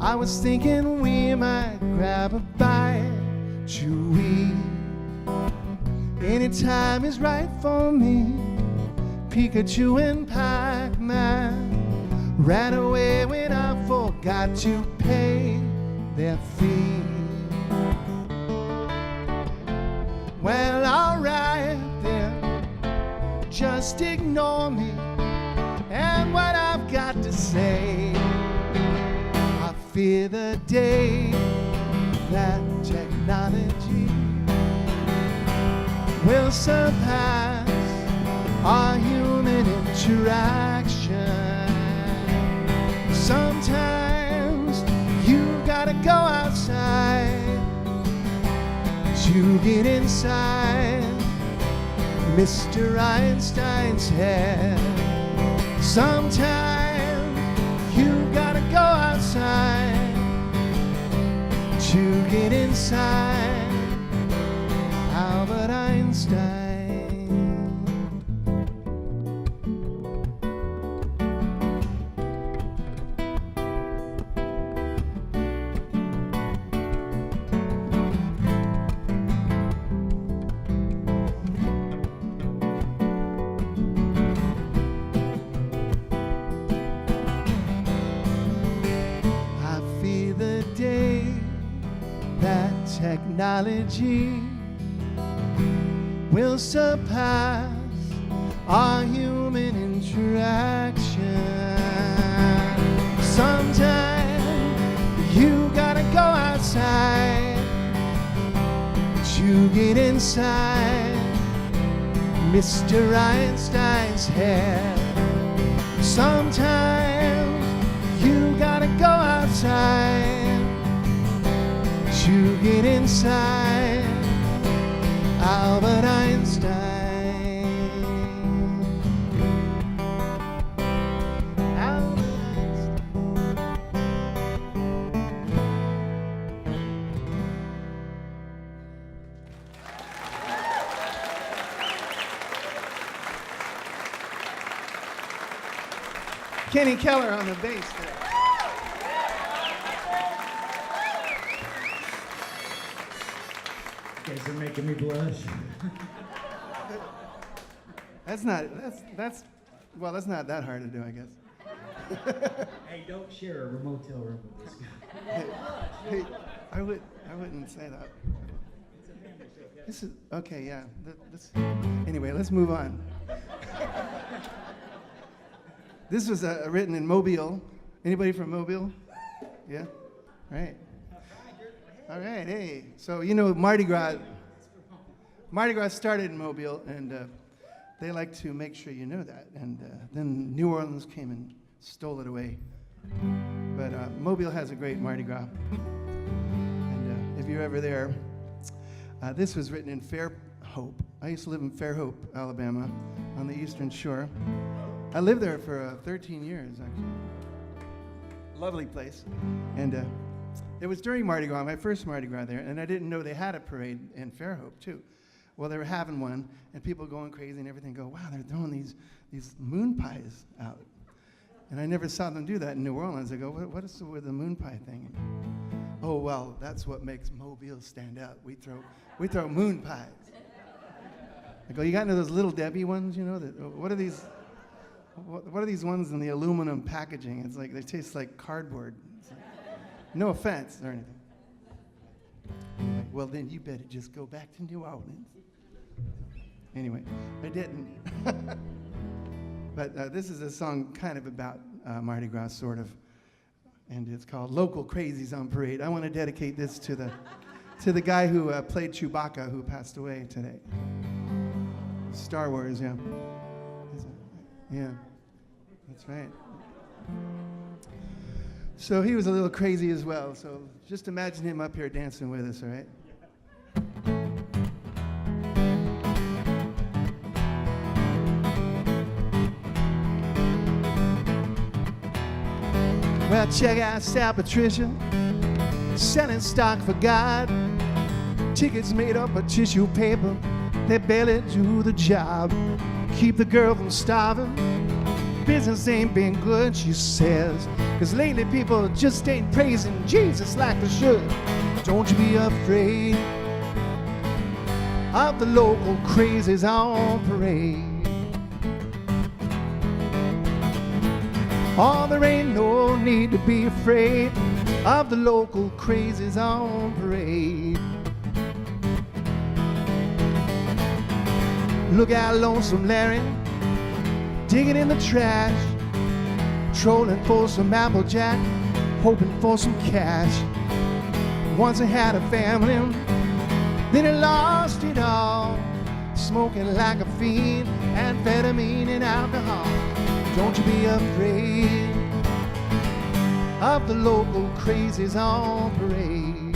Speaker 6: I was thinking we might grab a bite to eat. Any time is right for me. Pikachu and Pac-Man ran away when I forgot to pay their fee. Well, alright then, just ignore me and what I've got to say. I fear the day that technology will surpass our human interaction. Sometimes you gotta go outside to get inside Mr. Einstein's head. Sometimes you gotta go outside to get inside Albert Einstein. technology will surpass our human interaction. Sometime you gotta go outside to get inside Mr. Einstein's head. Sometimes you gotta go outside to get inside Albert Einstein. Albert Einstein. Kenny Keller on the bass there.
Speaker 7: You guys are making me blush.
Speaker 6: That's not that hard to do, I guess.
Speaker 7: Hey, don't share a motel room with this guy.
Speaker 6: Hey, I wouldn't say that. This is okay, yeah. Anyway, let's move on. This was written in Mobile. Anybody from Mobile? Yeah? Right. All right, hey. So, you know, Mardi Gras started in Mobile, and they like to make sure you know that. And then New Orleans came and stole it away. But Mobile has a great Mardi Gras. And if you're ever there, this was written in Fairhope. I used to live in Fairhope, Alabama, on the Eastern Shore. I lived there for 13 years, actually. Lovely place. And it was during Mardi Gras, my first Mardi Gras there, and I didn't know they had a parade in Fairhope, too. Well, they were having one, and people going crazy and everything go, wow, they're throwing these moon pies out. And I never saw them do that in New Orleans. I go, what is with the moon pie thing? Oh, well, that's what makes Mobile stand out. We throw moon pies. I go, you got into those Little Debbie ones, you know? What are these? What are these ones in the aluminum packaging? It's like they taste like cardboard. It's like, no offense or anything. Like, well, then you better just go back to New Orleans. Anyway, I didn't. But this is a song kind of about Mardi Gras, sort of, and it's called "Local Crazies on Parade." I want to dedicate this to the guy who played Chewbacca, who passed away today. Star Wars, yeah. Yeah, that's right. So he was a little crazy as well. So just imagine him up here dancing with us, all right? Well, check out South Patricia, selling stock for God. Tickets made up of tissue paper, they barely do the job. Keep the girl from starving. Business ain't been good, she says, 'cause lately people just ain't praising Jesus like they should. Don't you be afraid of the local crazies on parade. Oh, there ain't no need to be afraid of the local crazies on parade. Look out, Lonesome Larry, digging in the trash, trolling for some Applejack, hoping for some cash. Once he had a family, then he lost it all, smoking like a fiend, amphetamine and alcohol. Don't you be afraid of the local crazies on parade.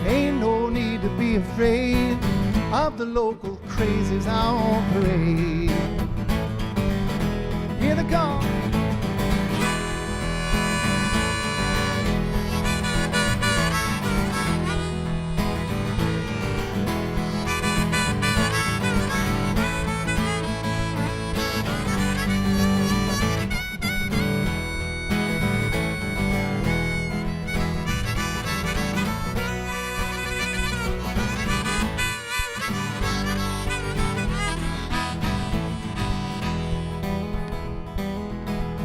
Speaker 6: Ain't no need to be afraid of the local crazies on parade. Here they come.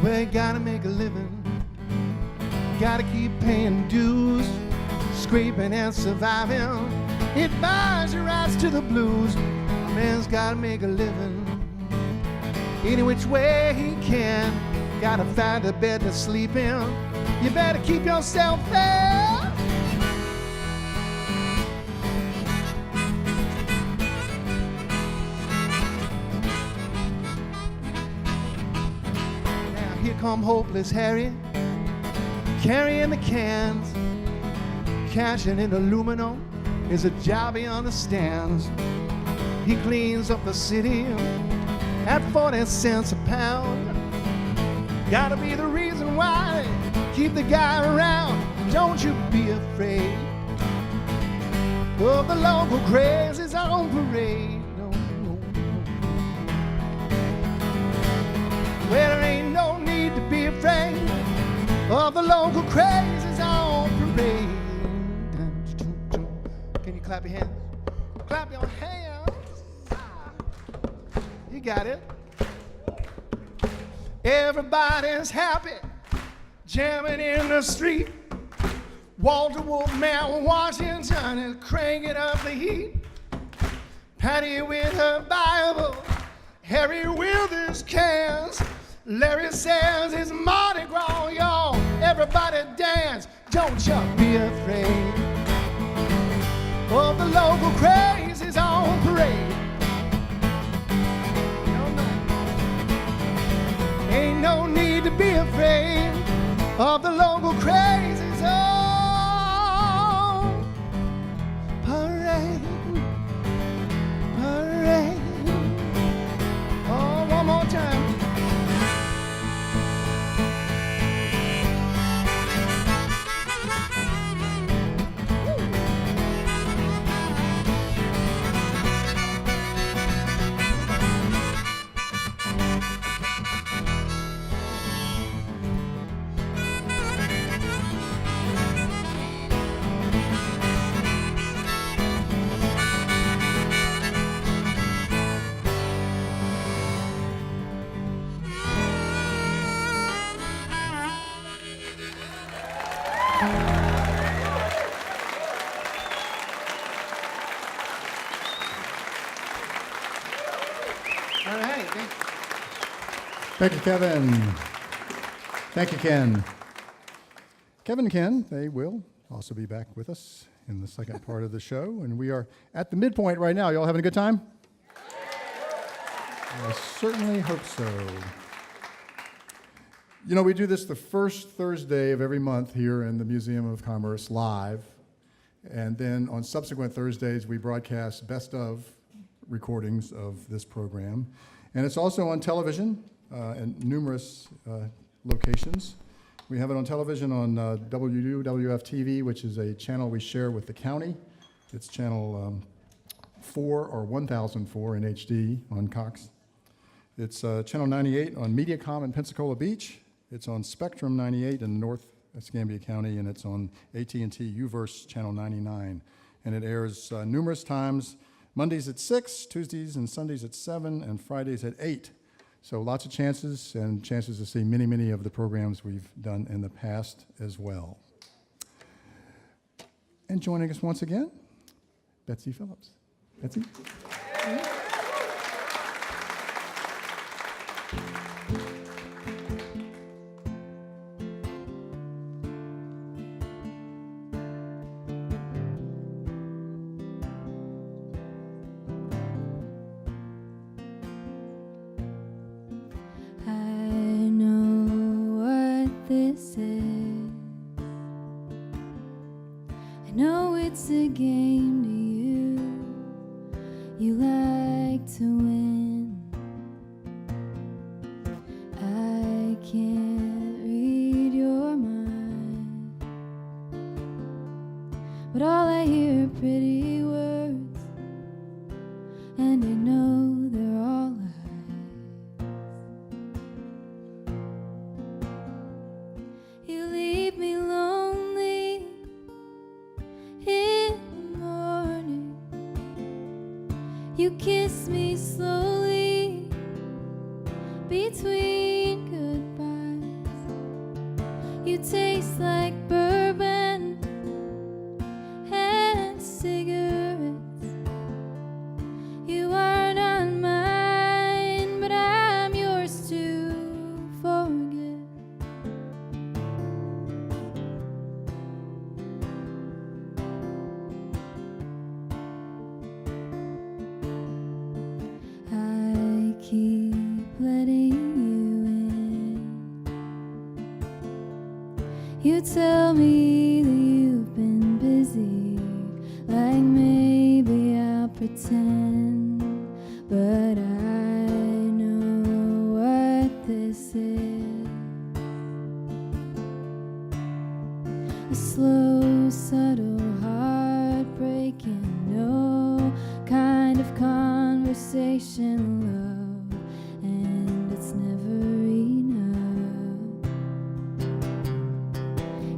Speaker 6: Well, you gotta make a living, gotta keep paying dues, scraping and surviving. It buys your rights to the blues. A man's gotta make a living any which way he can. Gotta find a bed to sleep in. You better keep yourself there. Now here come hopeless Harry, carrying the cans, cashing in aluminum is a job he understands. He cleans up the city at 40 cents a pound. Gotta be the reason why. Keep the guy around. Don't you be afraid of the local crazies on parade. No, no, no. Well, there ain't no need to be afraid of the local crazies on parade. Can you clap your hands? Clap your hands. You got it. Everybody's happy, jamming in the street. Walter Wolfman, Washington is cranking up the heat. Patty with her Bible, Harry with his cans. Larry says it's Mardi Gras, y'all. Everybody dance, don't you be afraid of the local crazies on parade. Ain't no need to be afraid of the local crazies on parade. Parade. Oh, one more time. All right.
Speaker 1: Thank you, Kevin. Thank you, Ken. Kevin and Ken, they will also be back with us in the second part of the show, and we are at the midpoint right now. Y'all having a good time? I certainly hope so. You know, we do this the first Thursday of every month here in the Museum of Commerce live, and then on subsequent Thursdays we broadcast best of recordings of this program. And it's also on television in numerous locations. We have it on television on WWF-TV, which is a channel we share with the county. It's channel 4 or 1004 in HD on Cox. It's channel 98 on Mediacom in Pensacola Beach. It's on Spectrum 98 in North Escambia County, and it's on AT&T UVerse channel 99. And it airs numerous times, Mondays at 6, Tuesdays and Sundays at 7, and Fridays at 8. So lots of chances to see many, many of the programs we've done in the past as well. And joining us once again, Betsy Phillips. Betsy?
Speaker 2: taste like bourbon and cigarettes. You are not mine, but I'm yours to forget. I keep letting you in. You tell me that you've been busy, like maybe I'll pretend, but I know what this is. A slow, subtle heartbreaking, no kind of conversation, love, and it's never enough.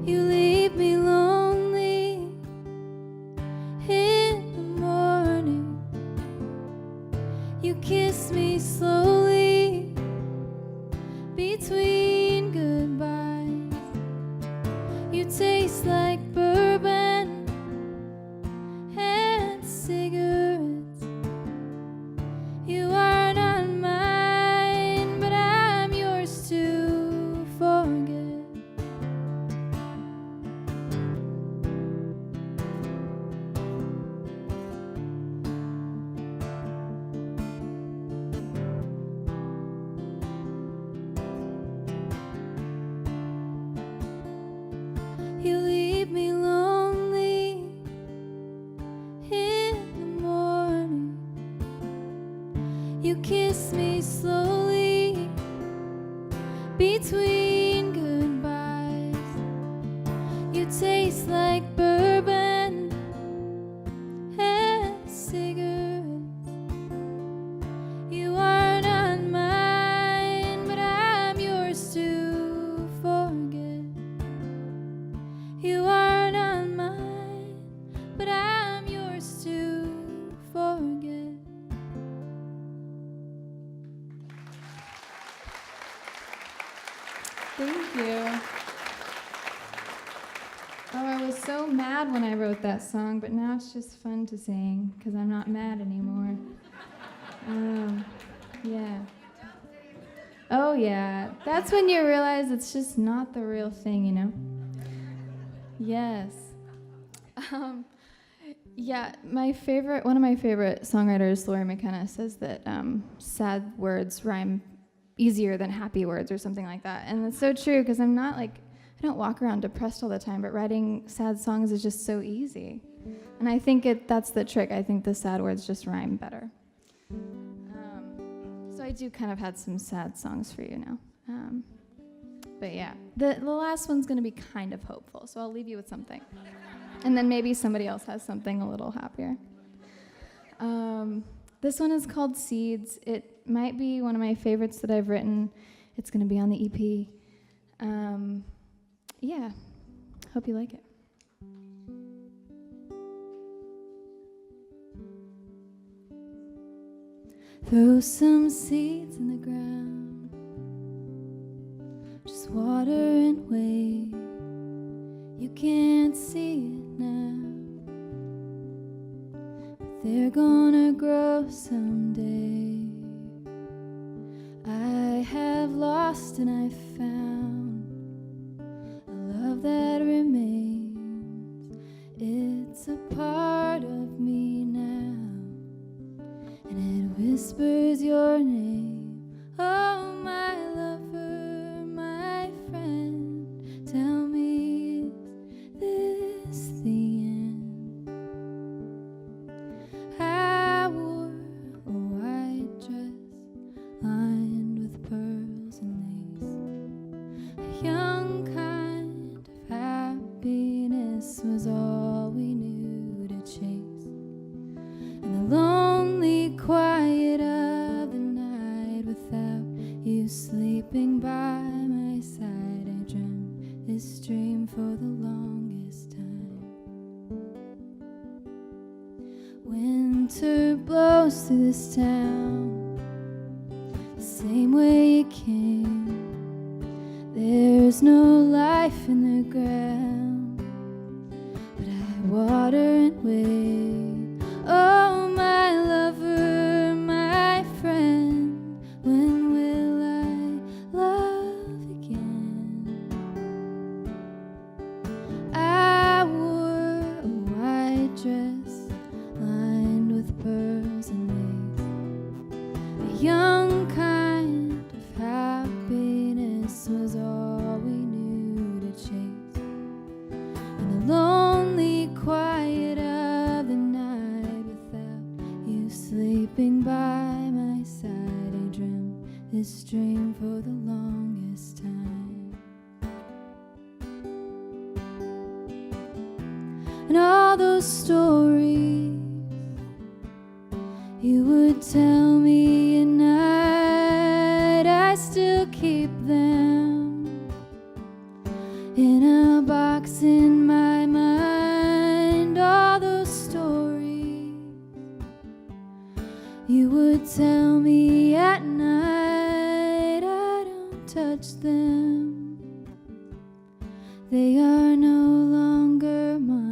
Speaker 2: You leave me lonely in the morning. You kiss me slowly between goodbyes. You taste like bourbon and cigarettes. You are not mine, but I'm yours to forget. You leave me lonely in the morning. You kiss me slowly between goodbyes. You taste like bourbon and cigarettes. You are not mine, but I'm yours to forget. You are not mine, but I'm yours to forget. Thank you. Oh, I was so mad when I wrote that song, but now it's just fun to sing because I'm not mad anymore. Yeah. Oh, yeah. That's when you realize it's just not the real thing, you know? Yes. Yeah, one of my favorite songwriters, Laurie McKenna, says that sad words rhyme easier than happy words or something like that. And it's so true because I don't walk around depressed all the time, but writing sad songs is just so easy. And I think that's the trick. I think the sad words just rhyme better. So I do kind of had some sad songs for you now. But yeah, the last one's going to be kind of hopeful, so I'll leave you with something. And then maybe somebody else has something a little happier. This one is called Seeds. It might be one of my favorites that I've written. It's going to be on the EP. Yeah, hope you like it. Throw some seeds in the ground, just water and wait. You can't see it now, but they're gonna grow someday. I have lost and I found a love that remains. It's a part of me now, and it whispers your name. Oh, my lover, my friend, tell me, is this the end? I wore a white dress lined with pearls and lace. A young kind of happiness was all we knew to chase. And the lonely quiet of the night without you sleeping by my side, I dreamt this dream for the longest time. Winter blows through this town the same way it came. There's no life life in the ground, but I water and wait. Oh, my lover, my friend, when will I love again? I wore a white dress lined with pearls and lace. A young kind of happiness was all we knew to chase. In the lonely quiet of the night, without you sleeping by my side, I dreamt this dream for the longest time. And all those stories you would tell me at night, I still keep them in a box in my mind. All those stories you would tell me at night, I don't touch them, they are no longer mine.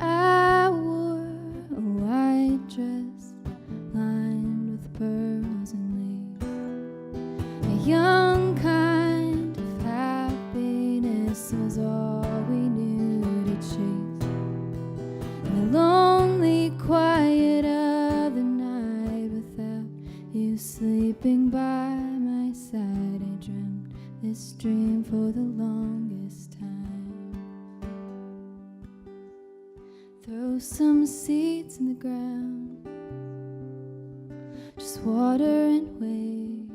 Speaker 2: I wore a white dress lined with pearls and lace. A young kind of happiness was all we knew to chase. In the lonely quiet of the night, without you sleeping by my side, I dreamt this dream for the longest time. Throw some seeds in the ground, just water and wait.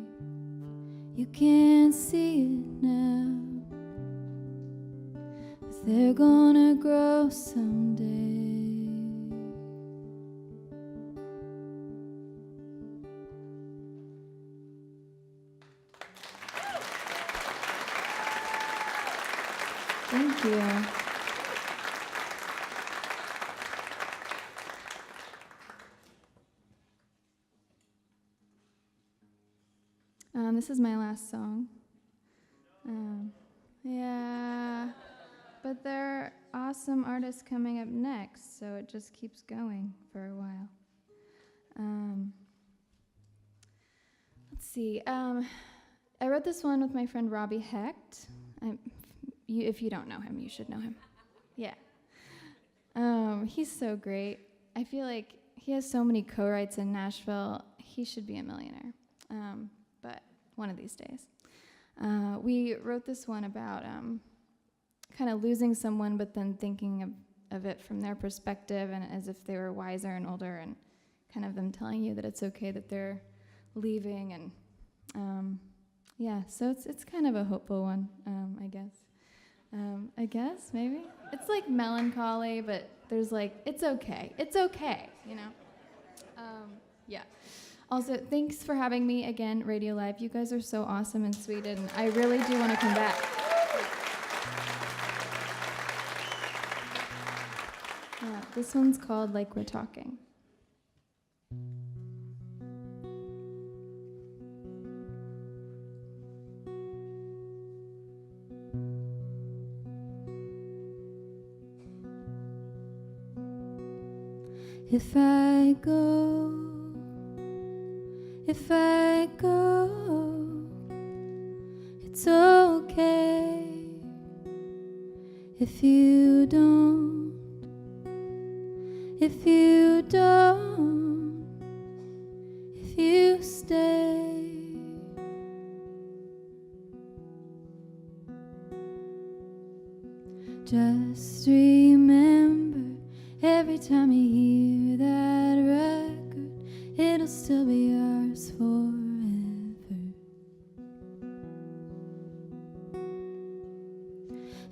Speaker 2: You can't see it now, but they're gonna grow someday. Thank you. This is my last song. Yeah, but there are awesome artists coming up next, so it just keeps going for a while. Let's see. I wrote this one with my friend Robbie Hecht. If you don't know him, you should know him. Yeah. He's so great. I feel like he has so many co-writes in Nashville. He should be a millionaire. But one of these days. We wrote this one about kind of losing someone, but then thinking of it from their perspective and as if they were wiser and older, and kind of them telling you that it's okay that they're leaving. And yeah, so it's kind of a hopeful one, I guess, maybe. It's like melancholy, but there's like, it's okay, you know? Yeah. Also, thanks for having me again, RadioLive. You guys are so awesome and sweet, and I really do want to come back. Yeah, this one's called Like We're Talking. If I go, it's okay. If you don't, if you stay. Just remember, every time you hear that record, it'll still be ours forever.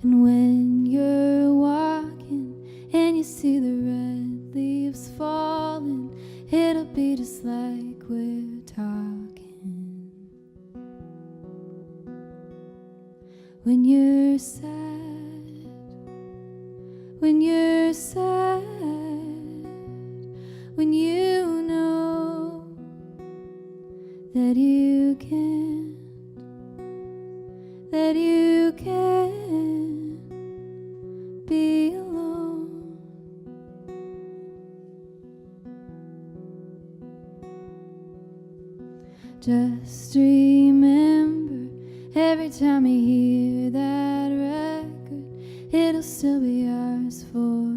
Speaker 2: And when you're walking and you see the red leaves falling, it'll be just like we're talking. When you're sad, when you're sad, when you know that you can't be alone. Just remember, every time you hear that record, it'll still be ours forever.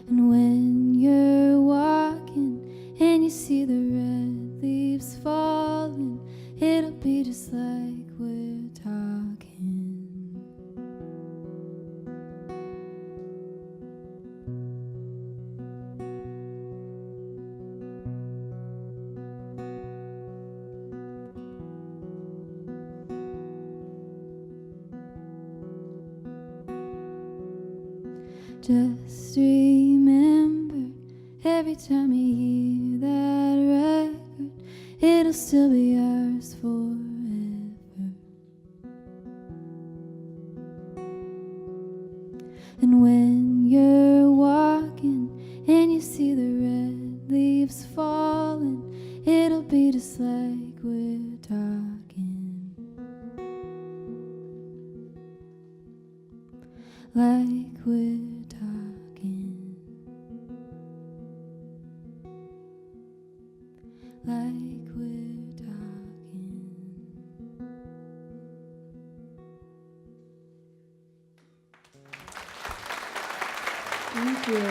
Speaker 2: And when you're walking and you see the red leaves falling, it'll be just like we're talking. Just remember, every time you hear that record, it'll still be ours forever. And when you're walking and you see the red leaves falling, it'll be just like we're talking. Like we're talking. Like we're talking. Thank you.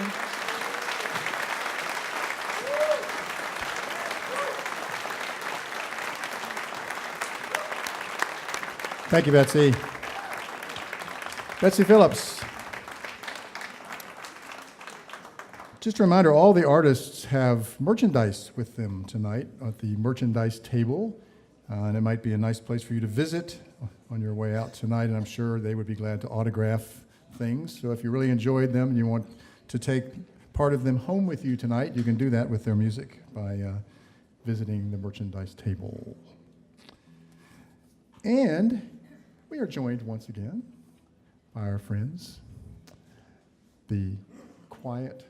Speaker 1: Thank you, Betsy. Betsy Phillips. Just a reminder, all the artists have merchandise with them tonight at the merchandise table, and it might be a nice place for you to visit on your way out tonight, and I'm sure they would be glad to autograph things. So if you really enjoyed them and you want to take part of them home with you tonight, you can do that with their music by visiting the merchandise table. And we are joined once again by our friends, the quiet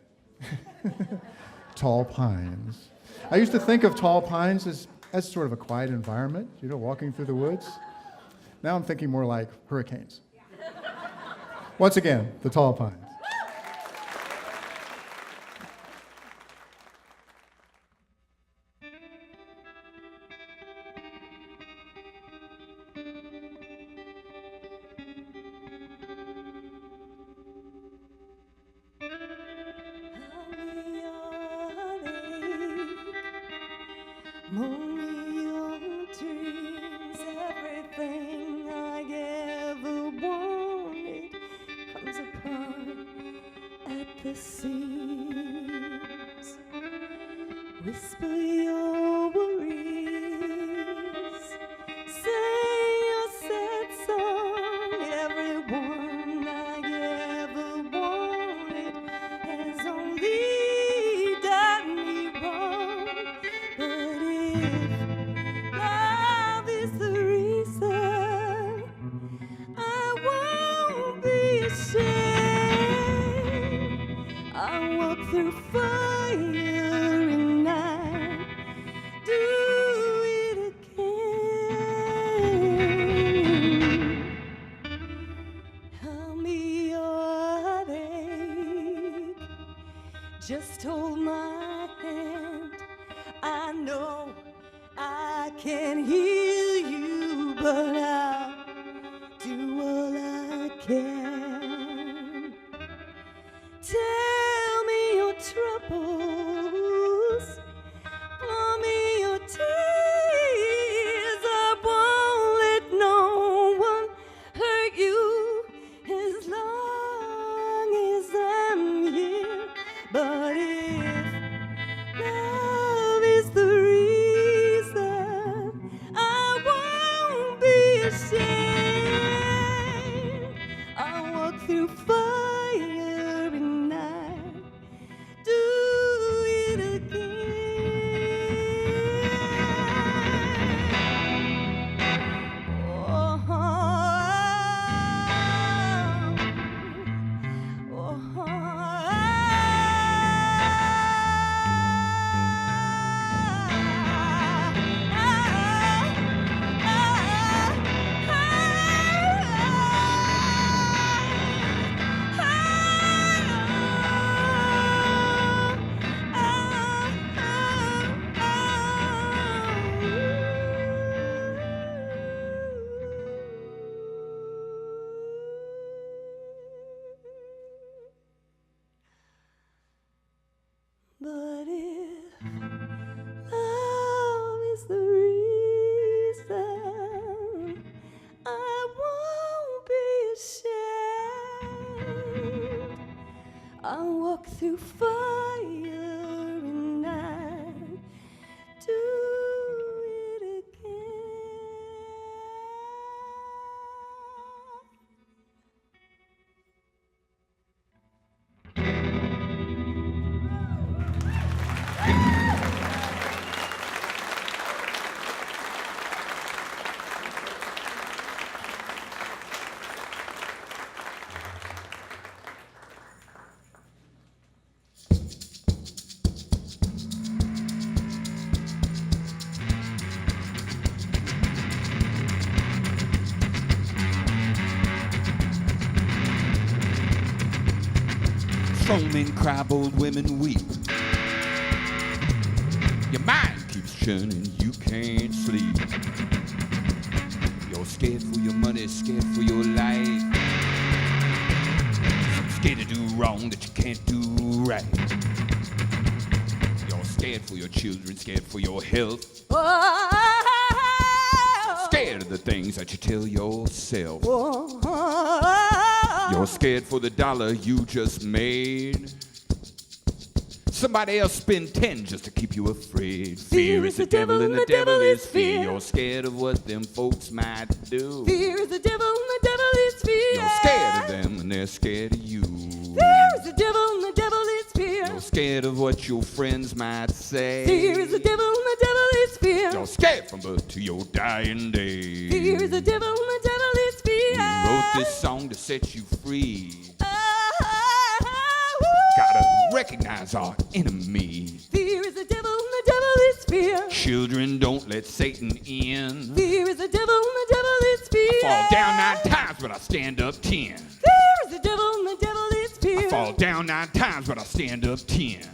Speaker 1: Tall Pines. I used to think of Tall Pines as sort of a quiet environment, you know, walking through the woods. Now I'm thinking more like hurricanes. Once again, the Tall Pines.
Speaker 3: Whisper your worries, sing your sad song. Everyone I ever wanted has only done me wrong. But if love is the reason, I won't be ashamed. I'll walk through fire. Just hold my hand. I know I can heal you, but I'll do all I can. Tell me your troubles, pour me your tears. I won't let no one hurt you as long as I'm here. But if love is the reason, I won't be ashamed. I'll walk through fire and night, do it again. Oh, oh, oh. through fire and I'd do it again.
Speaker 4: Strong men cry, bold women weep. Your mind keeps churning, you can't sleep. You're scared for your money, scared for your life. Scared to do wrong that you can't do right. You're scared for your children, scared for your health. Scared of the things that you tell yourself. You're scared for the dollar you just made. Somebody else spend 10 just to keep you afraid. Fear is the devil and the devil is fear. You're scared of what them folks might do.
Speaker 3: Fear is the devil and the devil is fear.
Speaker 4: You're scared of them and they're scared of you.
Speaker 3: Fear is the devil and the devil is fear.
Speaker 4: You're scared of what your friends might say.
Speaker 3: Fear is the devil and the devil is fear.
Speaker 4: You're scared from birth to your dying day.
Speaker 3: Fear is the devil and the devil is fear.
Speaker 4: We wrote this song to set you free. Gotta recognize our enemy.
Speaker 3: Fear is the devil and the devil is fear.
Speaker 4: Children, don't let Satan in.
Speaker 3: Fear is the devil and the devil is fear.
Speaker 4: I fall down 9 times, but I stand up 10.
Speaker 3: Fear is the devil and the devil is fear.
Speaker 4: I fall down 9 times, but I stand up 10.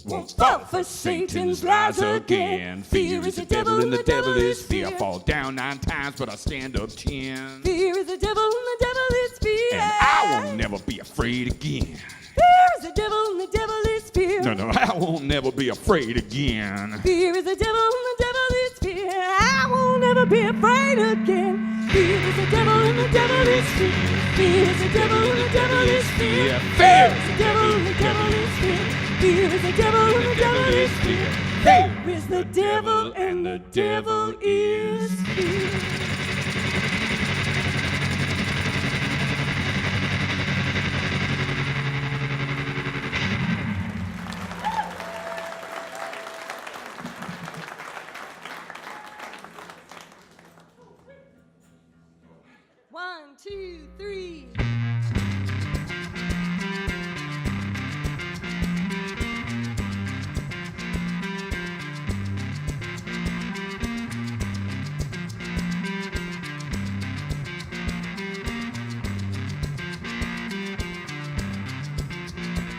Speaker 4: Won't fall for Satan's lies again. Fear is the devil and the devil is fear. I fall down 9 times, but I stand up 10.
Speaker 3: Fear is the devil and the devil is fear.
Speaker 4: And I won't never be afraid again.
Speaker 3: Fear is the devil and the devil is fear.
Speaker 4: No, I won't never be afraid again.
Speaker 3: Fear is the devil and the devil is fear. I won't never be afraid again. Fear is the devil and the devil is fear. Fear is the devil and the devil is fear.
Speaker 4: Fear
Speaker 3: is the devil and the devil is fear. Fear is the devil and the devil is fear. Fear is the devil and the devil is fear. One, two, three.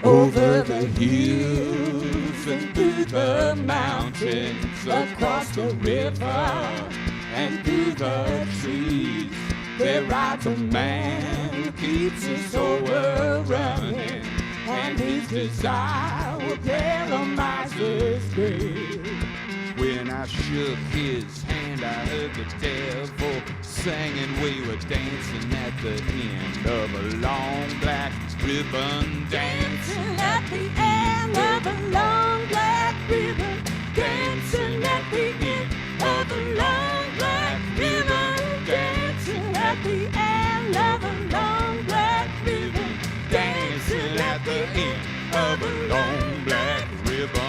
Speaker 4: Over the hills and through the mountains, across the river and through the trees, there rides a man who keeps his soul running, and his desire will tell a miser's grave. When I shook his hand, I heard the devil singing. We were dancing at the end of a long black ribbon.
Speaker 3: Dancing at the end of a long black ribbon. Dancing at the end of a long black ribbon. Dancing at the end of a long black ribbon.
Speaker 4: Dancing at the end of a long black ribbon.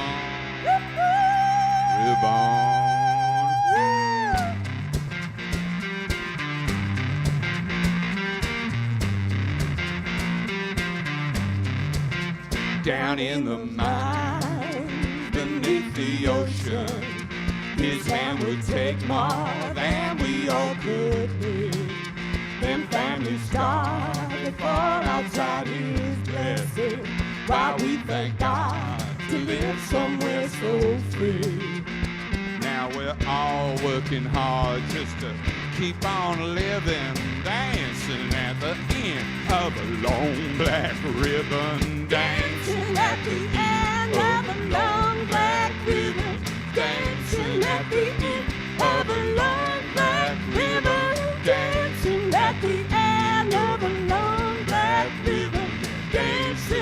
Speaker 4: Down in the mines beneath the ocean, his hand would take more than we all could need. Then families starved and fall outside his blessing, while we thank God to live somewhere so free. Now we're all working hard just to keep on living, dancing at the end of a long black ribbon.
Speaker 3: Dancing at the end of a long black ribbon. Dancing at the end of a long black ribbon. Dancing at the end of a long black ribbon. Dancing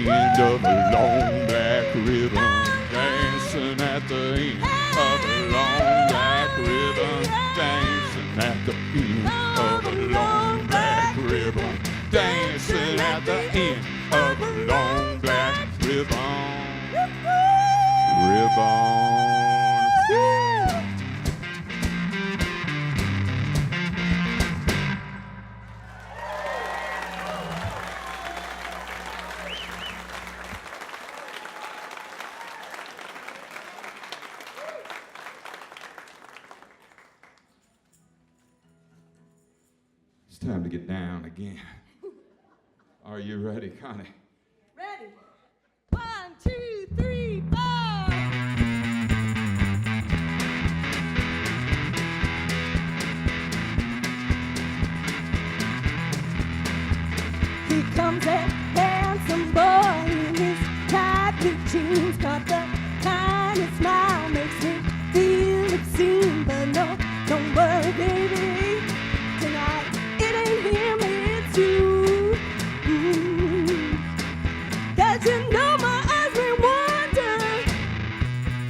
Speaker 4: end of a long black ribbon, dancing at the end of a long black ribbon, dancing at the end of a long black ribbon, dancing at the end of a long black ribbon. It's time to get down again. Are you ready, Connie?
Speaker 3: Ready? 1, 2, 3, 4. Here comes that handsome boy in his tight blue jeans, got the kind of smile makes me feel obscene. But no, don't worry, baby. Tonight it ain't him, it's you. Cause you know my eyes may wander,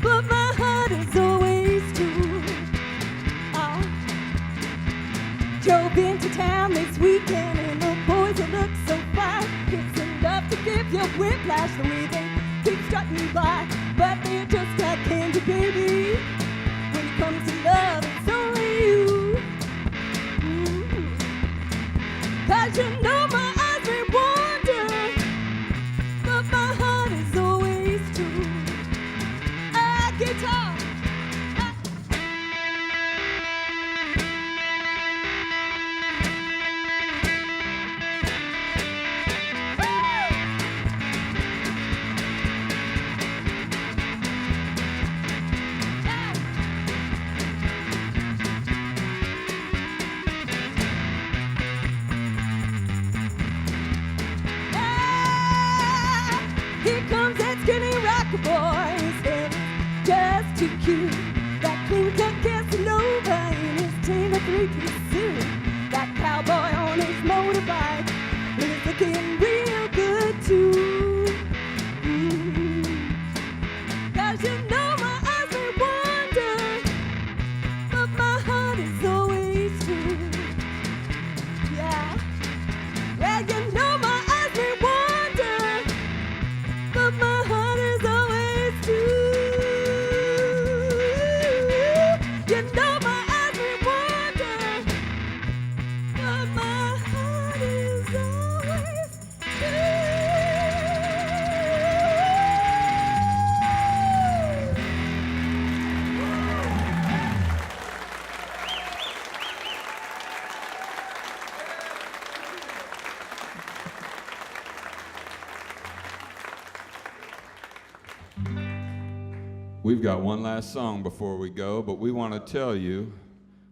Speaker 3: but my heart is always true. Oh. Drove into town this weekend and the boys that look so fine. It's enough to give you whiplash the way they keep strutting by. But they're just like candy, baby. When it comes to love, it's only you. Cause you know my eyes may wander, but my heart is always true. Guitar. Here comes that skinny rocker boy. His head is just too cute. That clean cut Casanova in his tailor three-piece suit. That cowboy on his motorbike is looking real good too. Cause you know my eyes may wander, but my heart is always true. Yeah. Well, you know my eyes may wander, but my heart is always true. You know my eyes may wander, but my heart is always true.
Speaker 4: We've got one last song before we go, but we want to tell you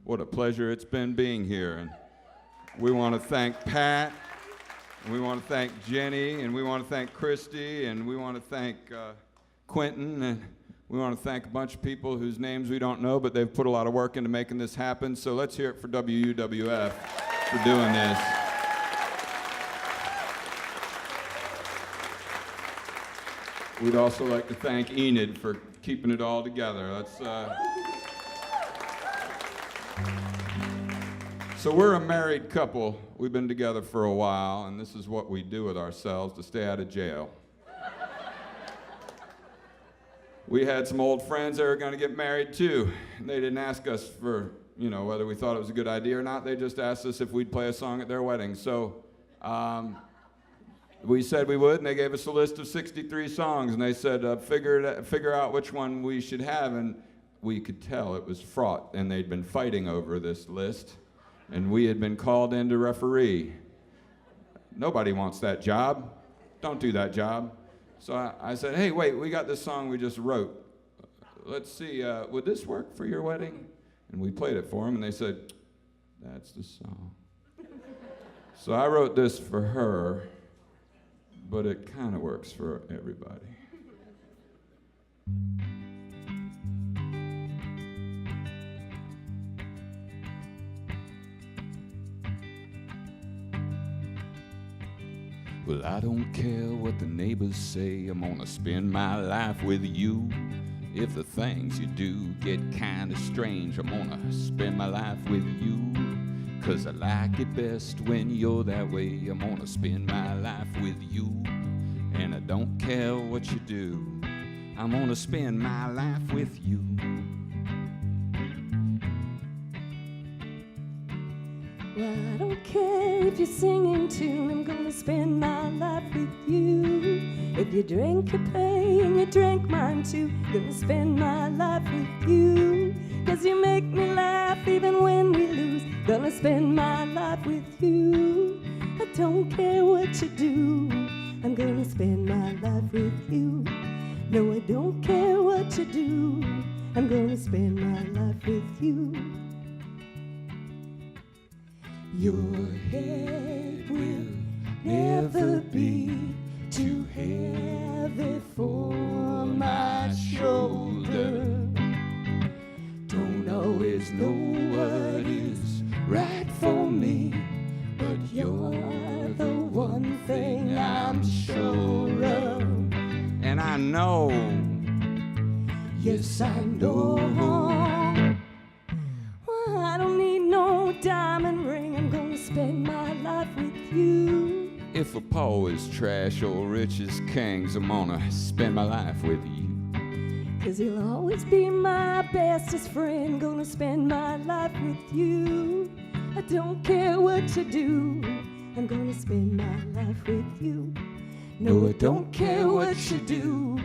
Speaker 4: what a pleasure it's been being here. And we want to thank Pat, and we want to thank Jenny, and we want to thank Christy, and we want to thank Quentin, and we want to thank a bunch of people whose names we don't know, but they've put a lot of work into making this happen. So let's hear it for WUWF for doing this. We'd also like to thank Enid for keeping it all together. So we're a married couple. We've been together for a while, and this is what we do with ourselves to stay out of jail. We had some old friends that were going to get married too. They didn't ask us for, whether we thought it was a good idea or not. They just asked us if we'd play a song at their wedding. So we said we would, and they gave us a list of 63 songs, and they said, figure out which one we should have, and we could tell it was fraught, and they'd been fighting over this list, and we had been called in to referee. Nobody wants that job. Don't do that job. So I said, hey, wait, we got this song we just wrote. Let's see, would this work for your wedding? And we played it for them, and they said, that's the song. So I wrote this for her, but it kind of works for everybody. Well, I don't care what the neighbors say, I'm gonna spend my life with you. If the things you do get kinda strange, I'm gonna spend my life with you. 'Cause I like it best when you're that way, I'm gonna spend my life with you. And I don't care what you do, I'm gonna spend my life with you.
Speaker 3: Well, I don't care if you're singing tune, I'm gonna spend my life with you. If you drink, you pay, and you drink mine too, gonna spend my life with you. 'Cause you make me laugh even when we lose, gonna spend my life with you. I don't care what you do, I'm gonna spend my life with you. No, I don't care what you do, I'm gonna spend my life with you. Your head will never be too heavy for my shoulder. Don't always know what is right for me, but you're the one thing I'm sure of.
Speaker 4: And I know,
Speaker 3: Yes, I know. Well, I don't need no diamond ring, I'm gonna spend my life with you.
Speaker 4: if a Paul is trash or rich as kings, I'm gonna spend my life with you.
Speaker 3: 'Cause you'll always be my bestest friend, gonna spend my life with you. I don't care what you do, I'm gonna spend my life with you. No, I don't care what you do,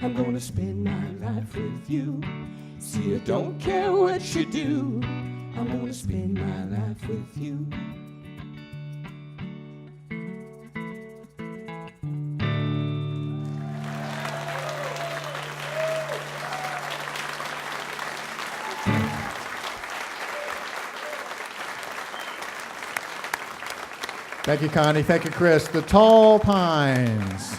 Speaker 3: I'm gonna spend my life with you. See, I don't care what you do, I'm gonna spend my life with you.
Speaker 1: Thank you, Connie. Thank you, Chris. The Tall Pines.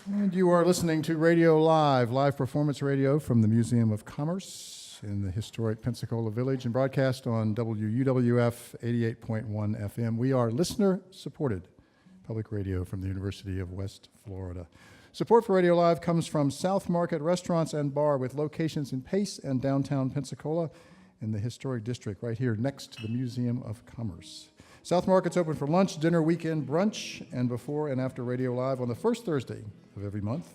Speaker 1: And you are listening to Radio Live, live performance radio from the Museum of Commerce in the historic Pensacola Village and broadcast on WUWF 88.1 FM. We are listener-supported public radio from the University of West Florida. Support for Radio Live comes from South Market Restaurants and Bar with locations in Pace and downtown Pensacola in the historic district right here next to the Museum of Commerce. South Market's open for lunch, dinner, weekend, brunch, and before and after Radio Live on the first Thursday of every month.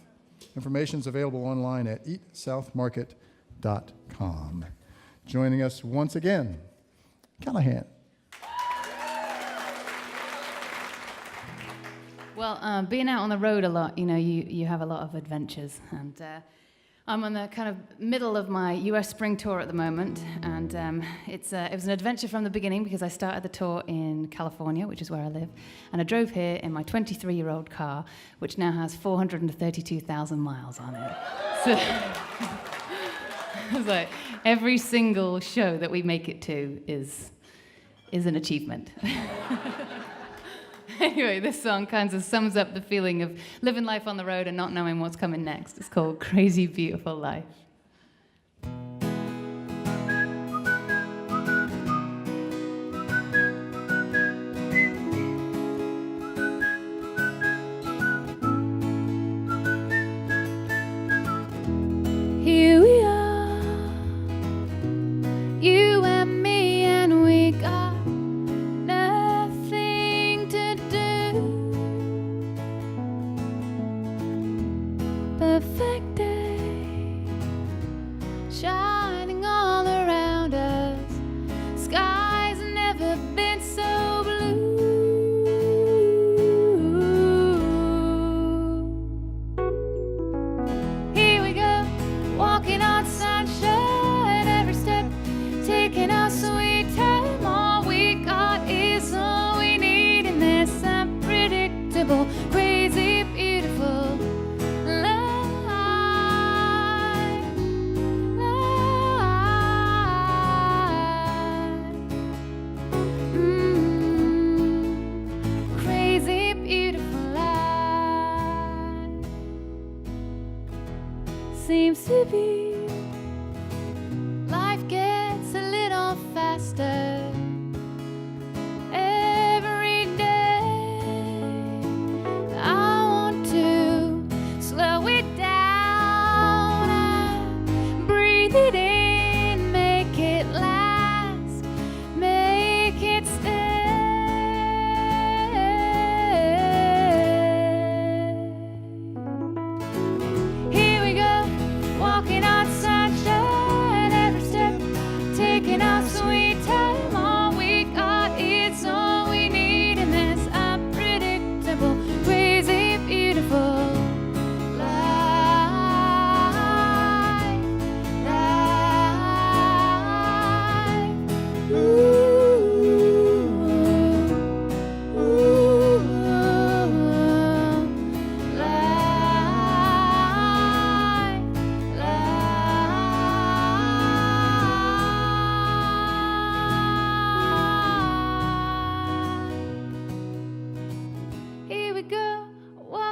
Speaker 1: Information's available online at eatsouthmarket.com. Joining us once again, Callaghan.
Speaker 5: Well, being out on the road a lot, you have a lot of adventures, and I'm on the kind of middle of my US spring tour at the moment, and it was an adventure from the beginning because I started the tour in California, which is where I live, and I drove here in my 23-year-old car, which now has 432,000 miles on it. So it's like every single show that we make it to is an achievement. Anyway, this song kind of sums up the feeling of living life on the road and not knowing what's coming next. It's called Crazy Beautiful Life. Here we are, you and me, and we got nothing to do. Perfect day, shining all around us. Sky's never been so blue. Here we go, walking on sunshine, every step taking our sweet time. All we got is all we need in this unpredictable, crazy, beautiful life. Crazy, beautiful life. Seems to be life gets a little faster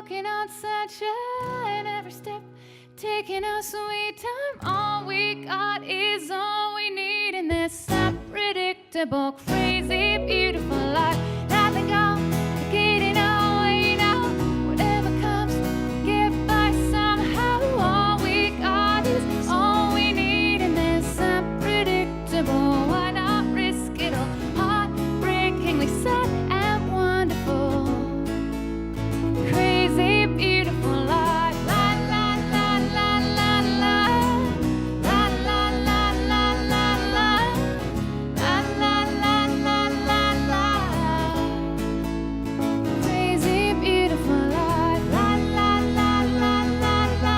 Speaker 5: walking on sunshine every step, taking our sweet time. All we got is all we need in this unpredictable, crazy, beautiful life. Nothing complicated, away now. Whatever comes, get by somehow. All we got is all we need in this unpredictable. Why not risk it all? Heartbreakingly sad and wonderful, crazy, beautiful life. La la la la la la, la la la la la la, la la la la la la. Crazy, beautiful life. La la la la la la,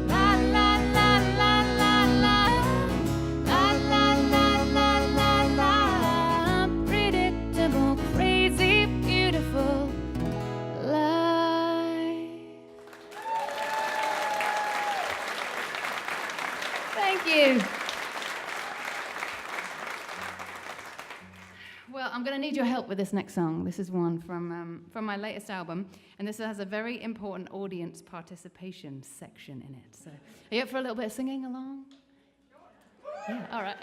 Speaker 5: la la la la la la, la la la la la la. Unpredictable, crazy, beautiful life. Thank you. Well, I'm going to need your help with this next song. This is one from my latest album, and this has a very important audience participation section in it. So, are you up for a little bit of singing along? Yeah, all right.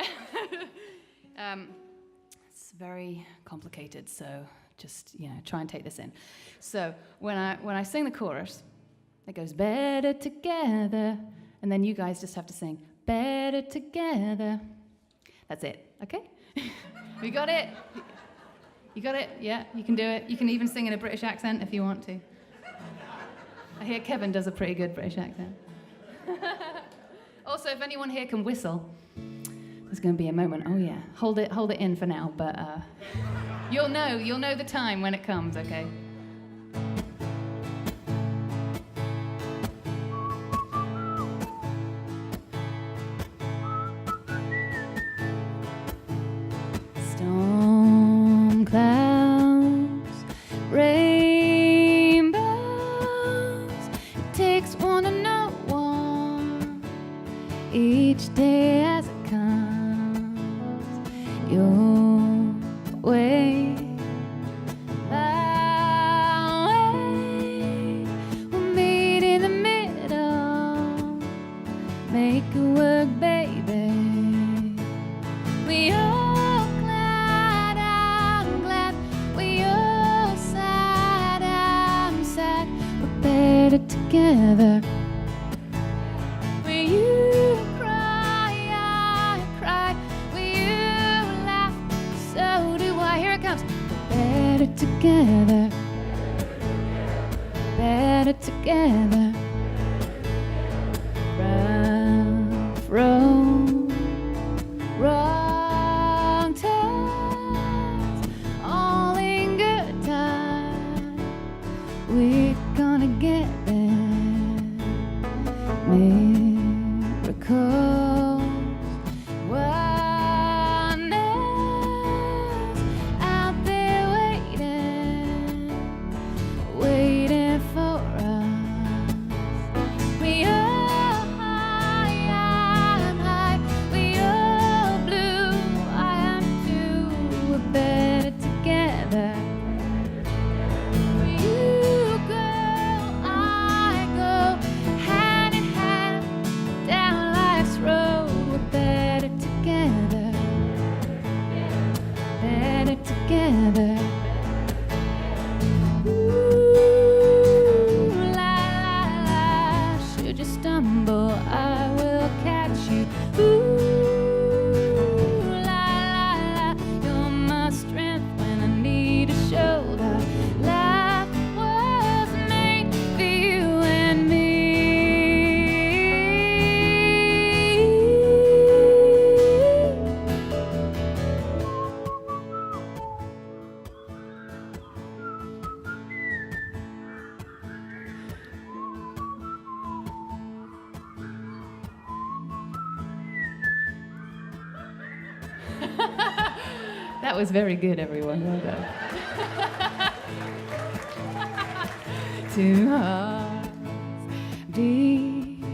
Speaker 5: It's very complicated, so just try and take this in. So when I sing the chorus, it goes better together, and then you guys just have to sing better together. That's it. Okay? We got it? You got it? Yeah, you can do it. You can even sing in a British accent if you want to. I hear Kevin does a pretty good British accent. Also, if anyone here can whistle, there's going to be a moment. Oh yeah, hold it in for now, but you'll know the time when it comes, okay? Storm clouds, rainbows, it takes one to know one, each day as it comes, your way, my way, we'll meet in the middle, make it work, baby. We all glad, I'm glad. We all sad, I'm sad. We're better together. When you cry, I cry. When you laugh, so do I. Here it comes. We're better together. Better together. Rough road, wrong turns, all in good time. We're gonna get there. Miracles, wonders out there waiting for us. We are high, I'm high. We are blue, I am too. We're better together. Where you go, I go, hand in hand down life's road. We're better together. Better together. Ooh, la la la. Should you stumble, I will catch you. Ooh, la la la. You're my strength when I need a shoulder. Life was made for you and me. That was very good, everyone. Well done. Two hearts beat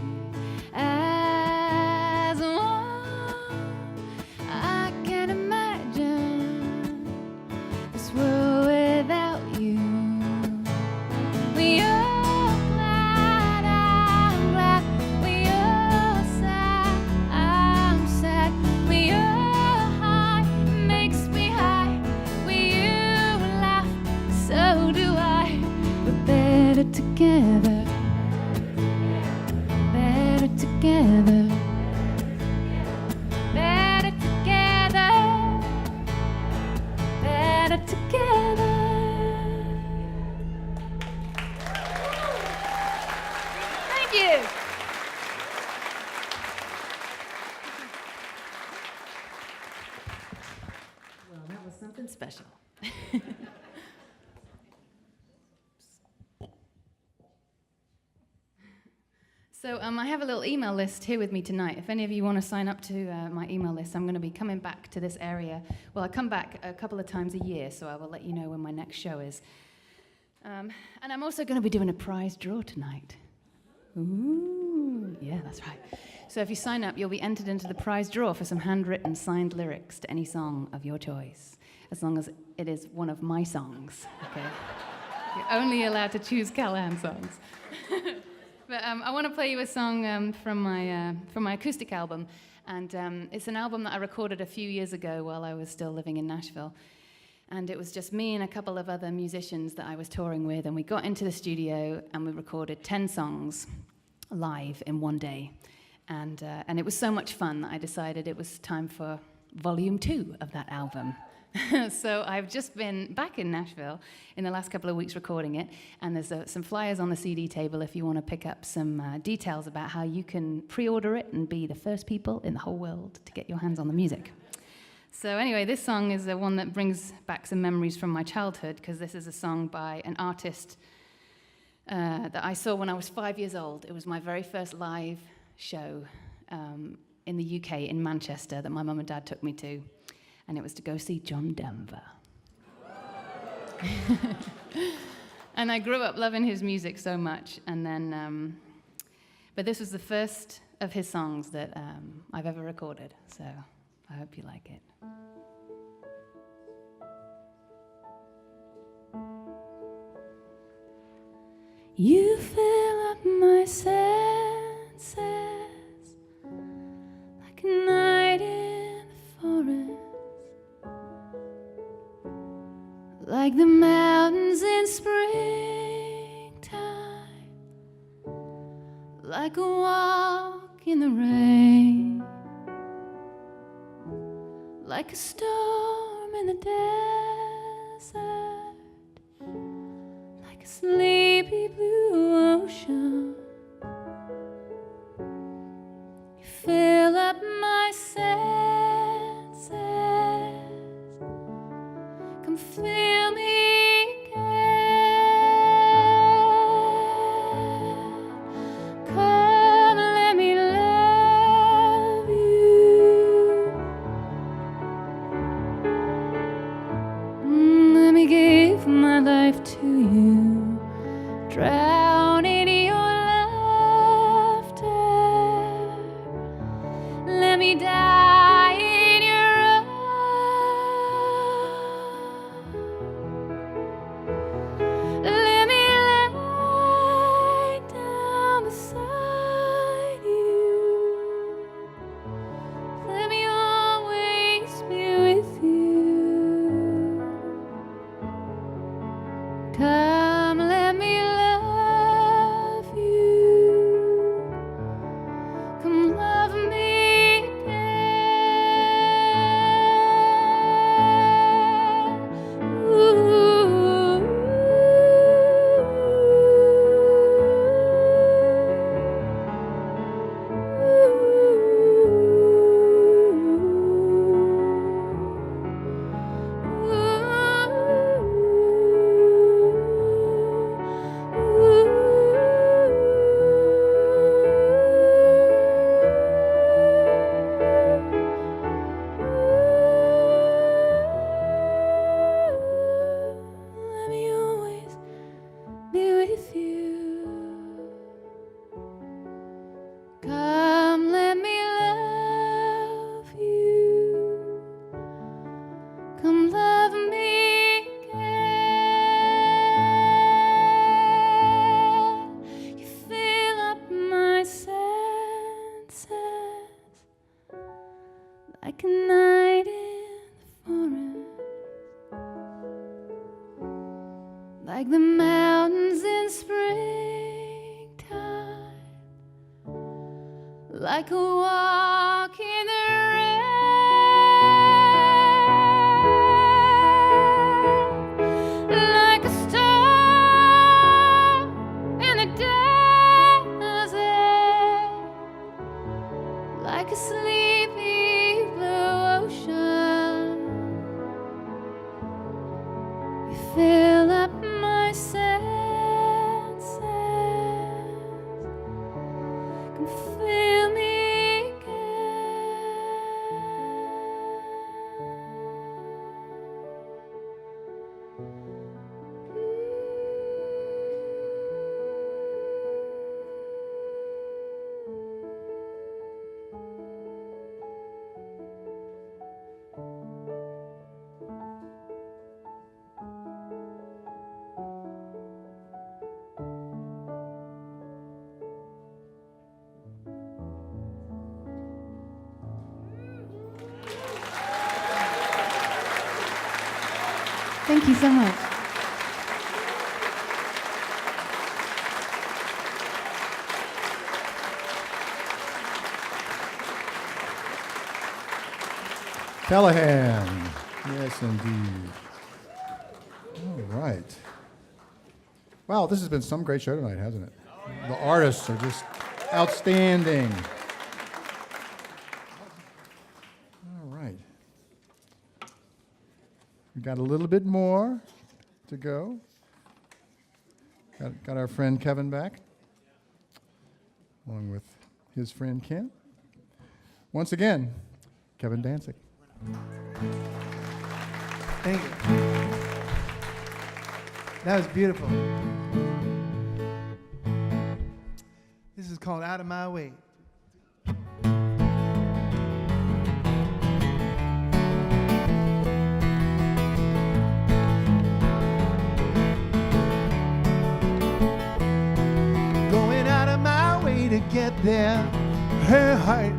Speaker 5: as one. I can't imagine this world without you. We are better together, better together, better together, better together. Thank you.
Speaker 8: Well, that was something special.
Speaker 5: So I have a little email list here with me tonight. If any of you want to sign up to my email list, I'm going to be coming back to this area. Well, I come back a couple of times a year, so I will let you know when my next show is. And I'm also going to be doing a prize draw tonight. Ooh, yeah, that's right. So if you sign up, you'll be entered into the prize draw for some handwritten, signed lyrics to any song of your choice, as long as it is one of my songs, okay? You're only allowed to choose Callaghan songs. But I want to play you a song from my acoustic album, and it's an album that I recorded a few years ago while I was still living in Nashville. And it was just me and a couple of other musicians that I was touring with, and we got into the studio and we recorded 10 songs live in one day. And it was so much fun that I decided it was time for volume 2 of that album. So I've just been back in Nashville in the last couple of weeks recording it, and there's some flyers on the CD table if you want to pick up some details about how you can pre-order it and be the first people in the whole world to get your hands on the music. So anyway, this song is one that brings back some memories from my childhood, because this is a song by an artist that I saw when I was 5 years old. It was my very first live show in the UK, in Manchester, that my mum and dad took me to. And it was to go see John Denver. And I grew up loving his music so much. And then, but this was the first of his songs that I've ever recorded. So I hope you like it. You fill up my senses like a night in the forest. Like the mountains in springtime, like a walk in the rain, like a storm in the desert, like a sleepy blue ocean. You fill up my senses. Come fill me again. Come, let me love you. Let me give my life to you. Drown in your laughter. Let me die in your let me lie down beside you. Let me always be with you. Come, let me love you. Come, love me again. Ooh. Let me always be with you. Come, let me love you. Come, love me again. You fill up my senses like a night in the forest, like the mountains in springtime, like a walk in the rain, like a star in the desert, like a sleepy blue ocean. You fill up my senses, can feel me Thank you so much.
Speaker 1: Callaghan. Yes, indeed. All right. Wow, this has been some great show tonight, hasn't it? The artists are just outstanding. All right. We got a little bit more to go. Got our friend Kevin back, along with his friend Ken. Once again, Kevin Danzig.
Speaker 6: Thank you. That was beautiful. This is called Out of My Way. Going out of my way to get there, her heart,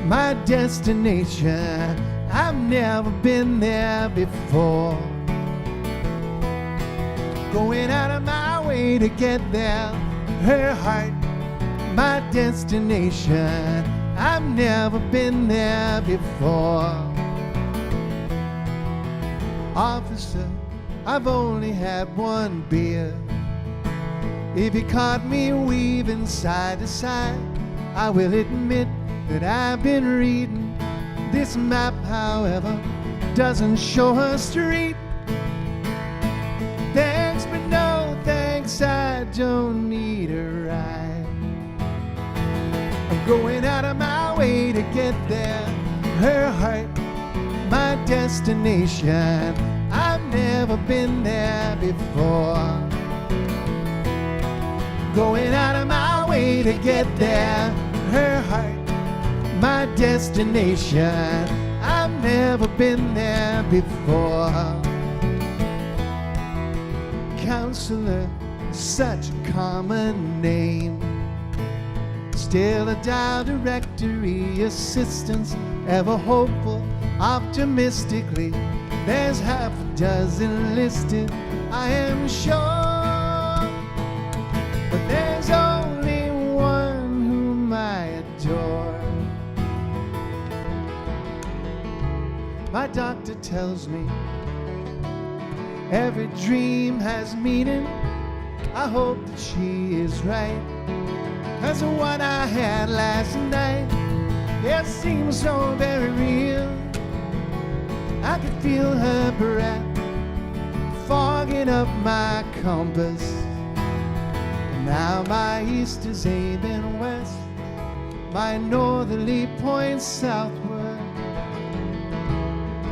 Speaker 6: my destination. I've never been there before. Going out of my way to get there, her heart, my destination. I've never been there before. Officer, I've only had one beer. If you caught me weaving side to side, I will admit that I've been reading. This map, however, doesn't show her street. Thanks, but no thanks, I don't need a ride. I'm going out of my way to get there, her heart, my destination. I've never been there before. Going out of my way to get there, her heart, my destination. I've never been there before. Counselor, such a common name. Still a dial directory, assistance, ever hopeful, optimistically. There's half a dozen listed, I am sure. But there's only one whom I adore. My doctor tells me every dream has meaning. I hope that she is right, 'cause the one I had last night, it seems so very real. I could feel her breath fogging up my compass. Now my east is aiming west, my northerly points southward.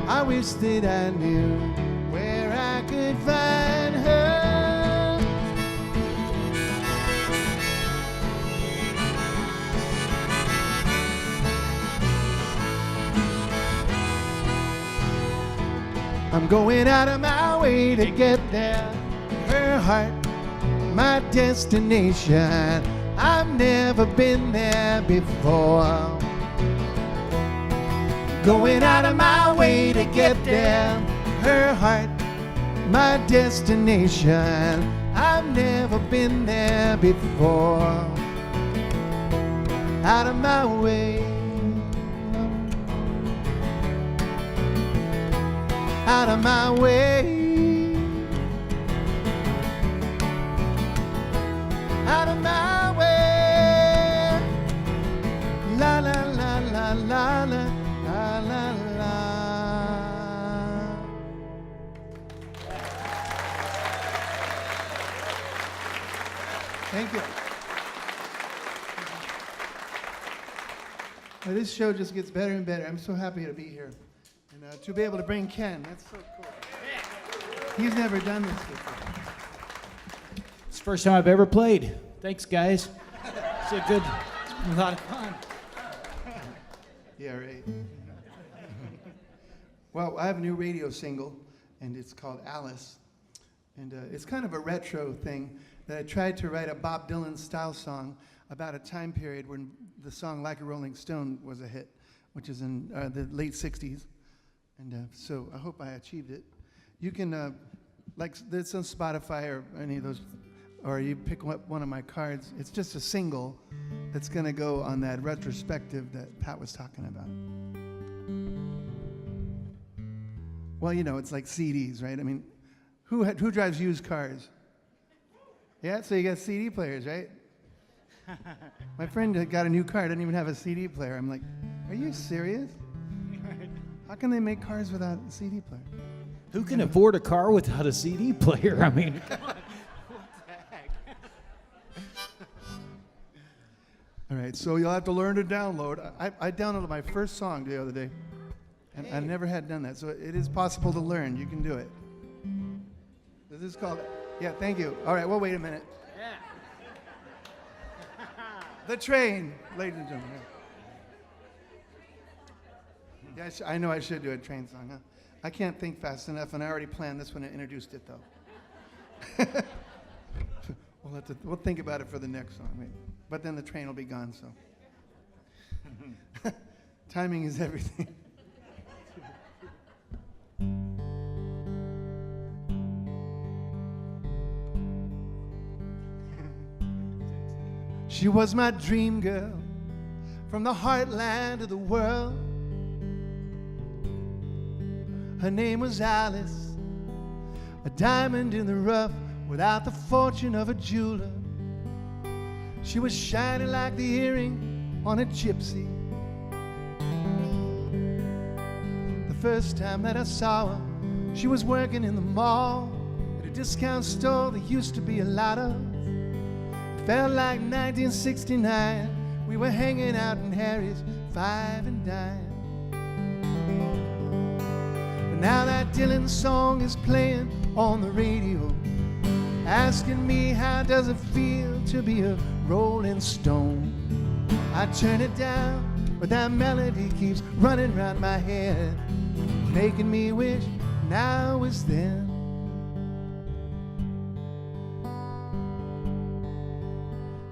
Speaker 6: I wish that I knew where I could find her. I'm going out of my way to get there, her heart, my destination. I've never been there before. Going out of my way to get there, her heart, my destination. I've never been there before. Out of my way, out of my way, out of my way. La la la la la la la la la. Thank you. Well, this show just gets better and better. I'm so happy to be here and to be able to bring Ken. That's so cool. He's never done this before.
Speaker 7: It's the first time I've ever played. Thanks, guys. It's a lot of fun.
Speaker 6: Yeah, right. Well, I have a new radio single, and it's called Alice. And it's kind of a retro thing that I tried to write a Bob Dylan style song about a time period when the song Like a Rolling Stone was a hit, which is in the late 60s. And so I hope I achieved it. You can, like, it's on Spotify or any of those, or you pick up one of my cards. It's just a single that's going to go on that retrospective that Pat was talking about. Well, you know, it's like CDs, right? I mean, who drives used cars? Yeah, so you got CD players, right? My friend got a new car, didn't even have a CD player. I'm like, are you serious? How can they make cars without a CD player?
Speaker 7: Who can afford a car without a CD player? I mean, come on. What the heck?
Speaker 6: All right, so you'll have to learn to download. I downloaded my first song the other day, and I never had done that. So it is possible to learn. You can do it. This is called, yeah, thank you. All right, well, wait a minute.
Speaker 7: Yeah.
Speaker 6: The Train, ladies and gentlemen. Yeah, I know I should do a train song, huh? I can't think fast enough, and I already planned this when I introduced it, though. We'll think about it for the next song, maybe. But then the train will be gone, so. Timing is everything. She was my dream girl from the heartland of the world. Her name was Alice, a diamond in the rough without the fortune of a jeweler. She was shiny like the earring on a gypsy. The first time that I saw her, she was working in the mall at a discount store there used to be a lot of. Felt like 1969. We were hanging out in Harry's, 5 and dime. But now that Dylan song is playing on the radio, asking me how does it feel to be a Rolling Stone. I turn it down, but that melody keeps running round my head, making me wish now was then.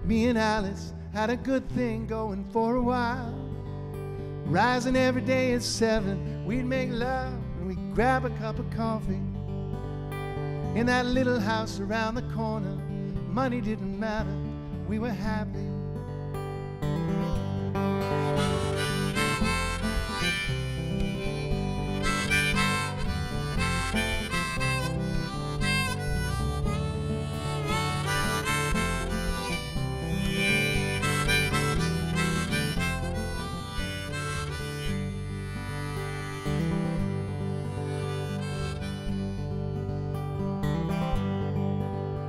Speaker 6: Me and Alice had a good thing going for a while. Rising every day at 7, we'd make love and we'd grab a cup of coffee. In that little house around the corner, money didn't matter, we were happy.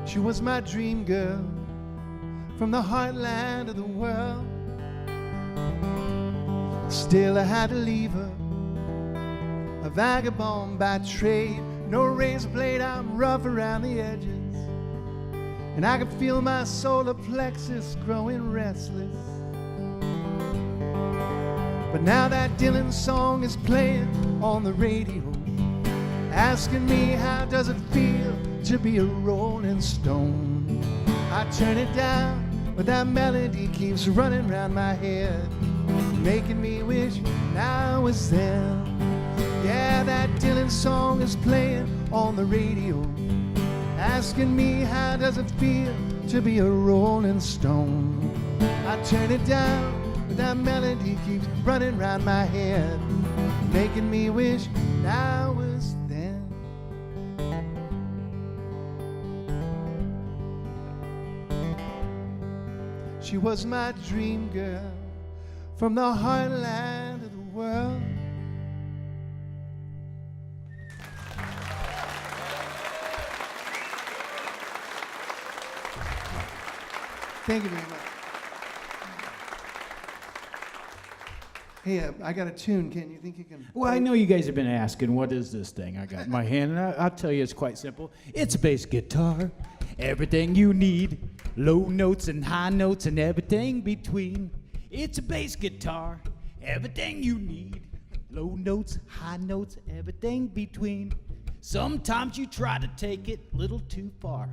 Speaker 6: She was my dream girl from the heartland of the world. Still I had to leave her, a vagabond by trade. No razor blade, I'm rough around the edges, and I could feel my solar plexus growing restless. But now that Dylan song is playing on the radio, asking me how does it feel to be a Rolling Stone. I turn it down, but that melody keeps running round my head, making me wish now was then. Yeah, that Dylan song is playing on the radio, asking me how does it feel to be a rolling stone. I turn it down, but that melody keeps running round my head, making me wish I was then. She was my dream girl from the heartland of the world. Thank you very much. Hey, I got a tune. Can you think you can?
Speaker 7: Well, I know you guys have been asking, what is this thing I got in my hand? And I'll tell you, it's quite simple. It's a bass guitar, everything you need, low notes and high notes and everything between. It's a bass guitar, everything you need, low notes, high notes, everything between. Sometimes you try to take it a little too far.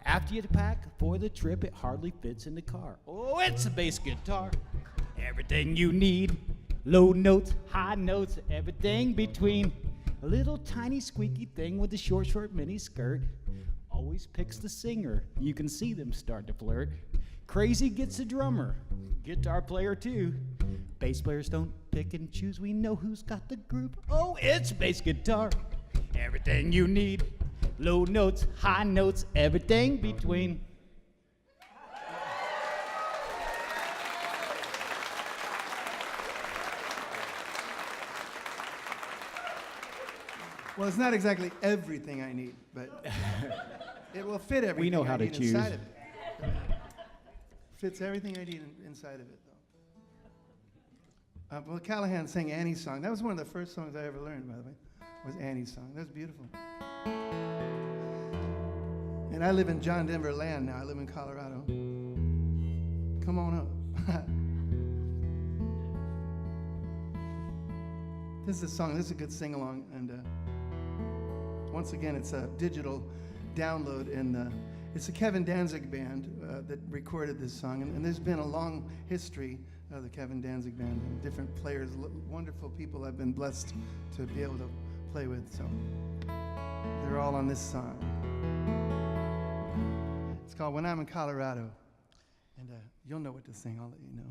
Speaker 7: After you pack for the trip, it hardly fits in the car. Oh, it's a bass guitar, everything you need, low notes, high notes, everything between. A little tiny squeaky thing with a short mini skirt always picks the singer. You can see them start to flirt. Crazy gets a drummer, guitar player too. Bass players don't pick and choose. We know who's got the group. Oh, it's bass guitar, everything you need, low notes, high notes, everything between.
Speaker 6: Well, it's not exactly everything I need, but it will fit everything.
Speaker 7: We know how
Speaker 6: I
Speaker 7: to
Speaker 6: need
Speaker 7: choose.
Speaker 6: inside of it. Fits everything I need inside of it, though. Well, Callaghan sang Annie's song. That was one of the first songs I ever learned, by the way, was Annie's song. That was beautiful. And I live in John Denver land now. I live in Colorado. Come on up. This is a song. This is a good sing-along. And once again, it's a digital download. And it's a Kevin Danzig band that recorded this song. And there's been a long history of the Kevin Danzig band. And different players, wonderful people I've been blessed to be able to play with. So they're all on this song. It's called When I'm in Colorado. And you'll know what to sing. I'll let you know.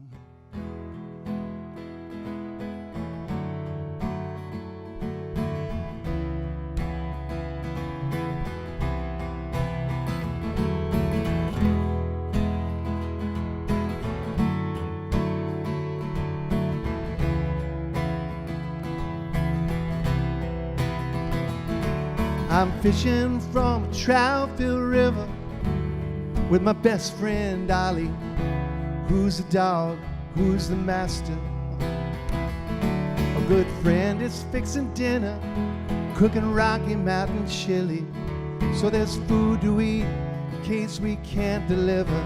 Speaker 6: I'm fishing from a trout-filled river with my best friend Ollie. Who's the dog? Who's the master? A good friend is fixing dinner, cooking Rocky Mountain chili, so there's food to eat in case we can't deliver.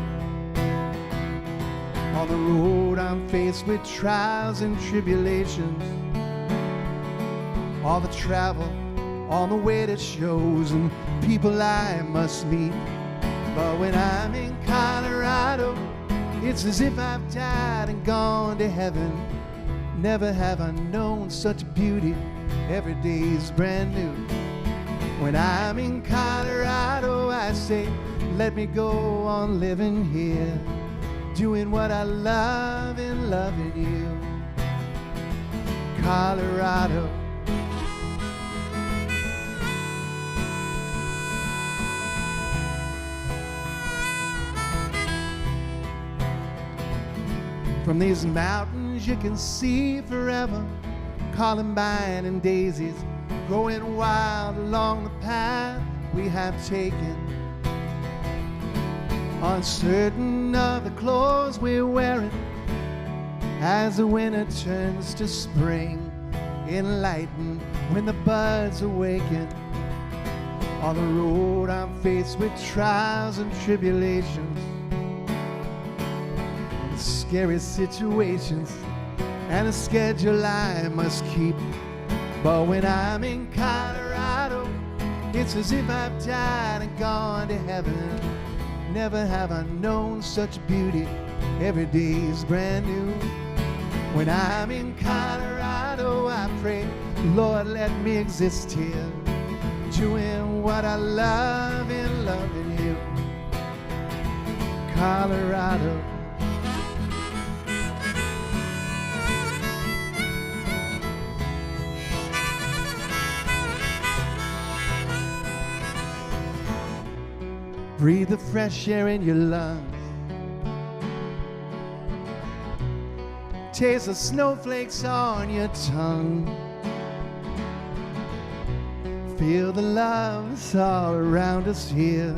Speaker 6: On the road I'm faced with trials and tribulations, all the travel on the way to shows and people I must meet. But when I'm in Colorado, it's as if I've died and gone to heaven. Never have I known such beauty, every day's brand new. When I'm in Colorado, I say, let me go on living here, doing what I love and loving you. Colorado. From these mountains you can see forever columbine and daisies growing wild along the path we have taken. Uncertain of the clothes we're wearing as the winter turns to spring, enlightened when the buds awaken. On the road I'm faced with trials and tribulations, scary situations, and a schedule I must keep. But when I'm in Colorado, it's as if I've died and gone to heaven. Never have I known such beauty, every day's brand new. When I'm in Colorado, I pray, Lord, let me exist here, doing what I love and love. loving you. Colorado. Breathe the fresh air in your lungs. Taste the snowflakes on your tongue. Feel the love that's all around us here.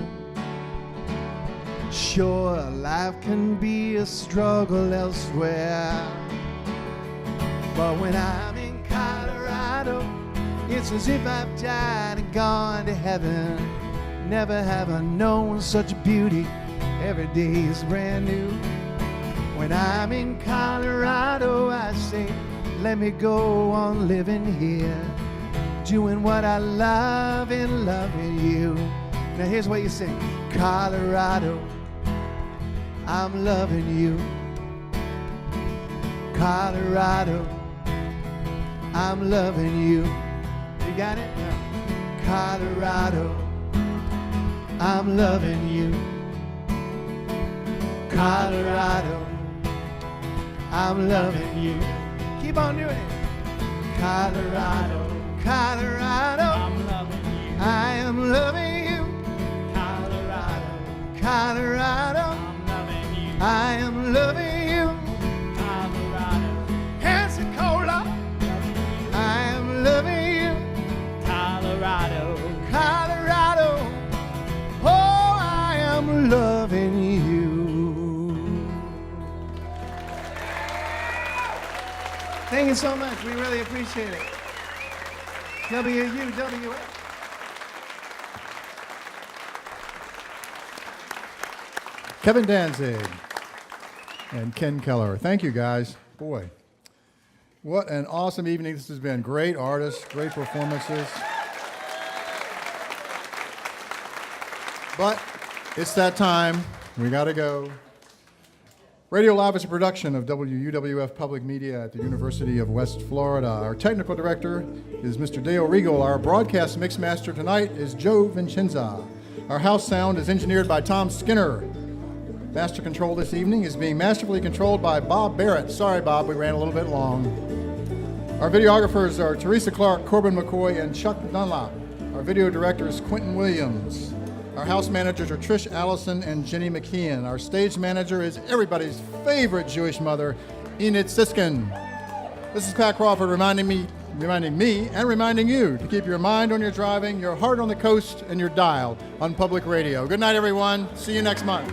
Speaker 6: Sure, life can be a struggle elsewhere, but when I'm in Colorado, it's as if I've died and gone to heaven. Never have I known such beauty. Every day is brand new. When I'm in Colorado, I say, let me go on living here, doing what I love and loving you. Now here's what you sing. Colorado, I'm loving you. Colorado, I'm loving you. You got it? Colorado, I'm loving you. Colorado, I'm loving you. Keep on doing it. Colorado, Colorado, I'm loving you. I am loving you. Colorado, Colorado, I'm loving you. I am loving you. Colorado, Pensacola, I am loving you. Colorado, Colorado, oh, I am loving you. Thank you so much. We really appreciate it. WUWF.
Speaker 1: Kevin Danzig and Ken Keller. Thank you, guys. Boy, what an awesome evening this has been. Great artists, great performances. But it's that time. We got to go. Radio Live is a production of WUWF Public Media at the University of West Florida. Our technical director is Mr. Dale Regal. Our broadcast mix master tonight is Joe Vincenza. Our house sound is engineered by Tom Skinner. Master control this evening is being masterfully controlled by Bob Barrett. Sorry, Bob, we ran a little bit long. Our videographers are Teresa Clark, Corbin McCoy, and Chuck Dunlop. Our video director is Quentin Williams. Our house managers are Trish Allison and Jenny McKeon. Our stage manager is everybody's favorite Jewish mother, Enid Siskin. This is Pat Crawford reminding me and reminding you to keep your mind on your driving, your heart on the coast, and your dial on public radio. Good night, everyone. See you next month.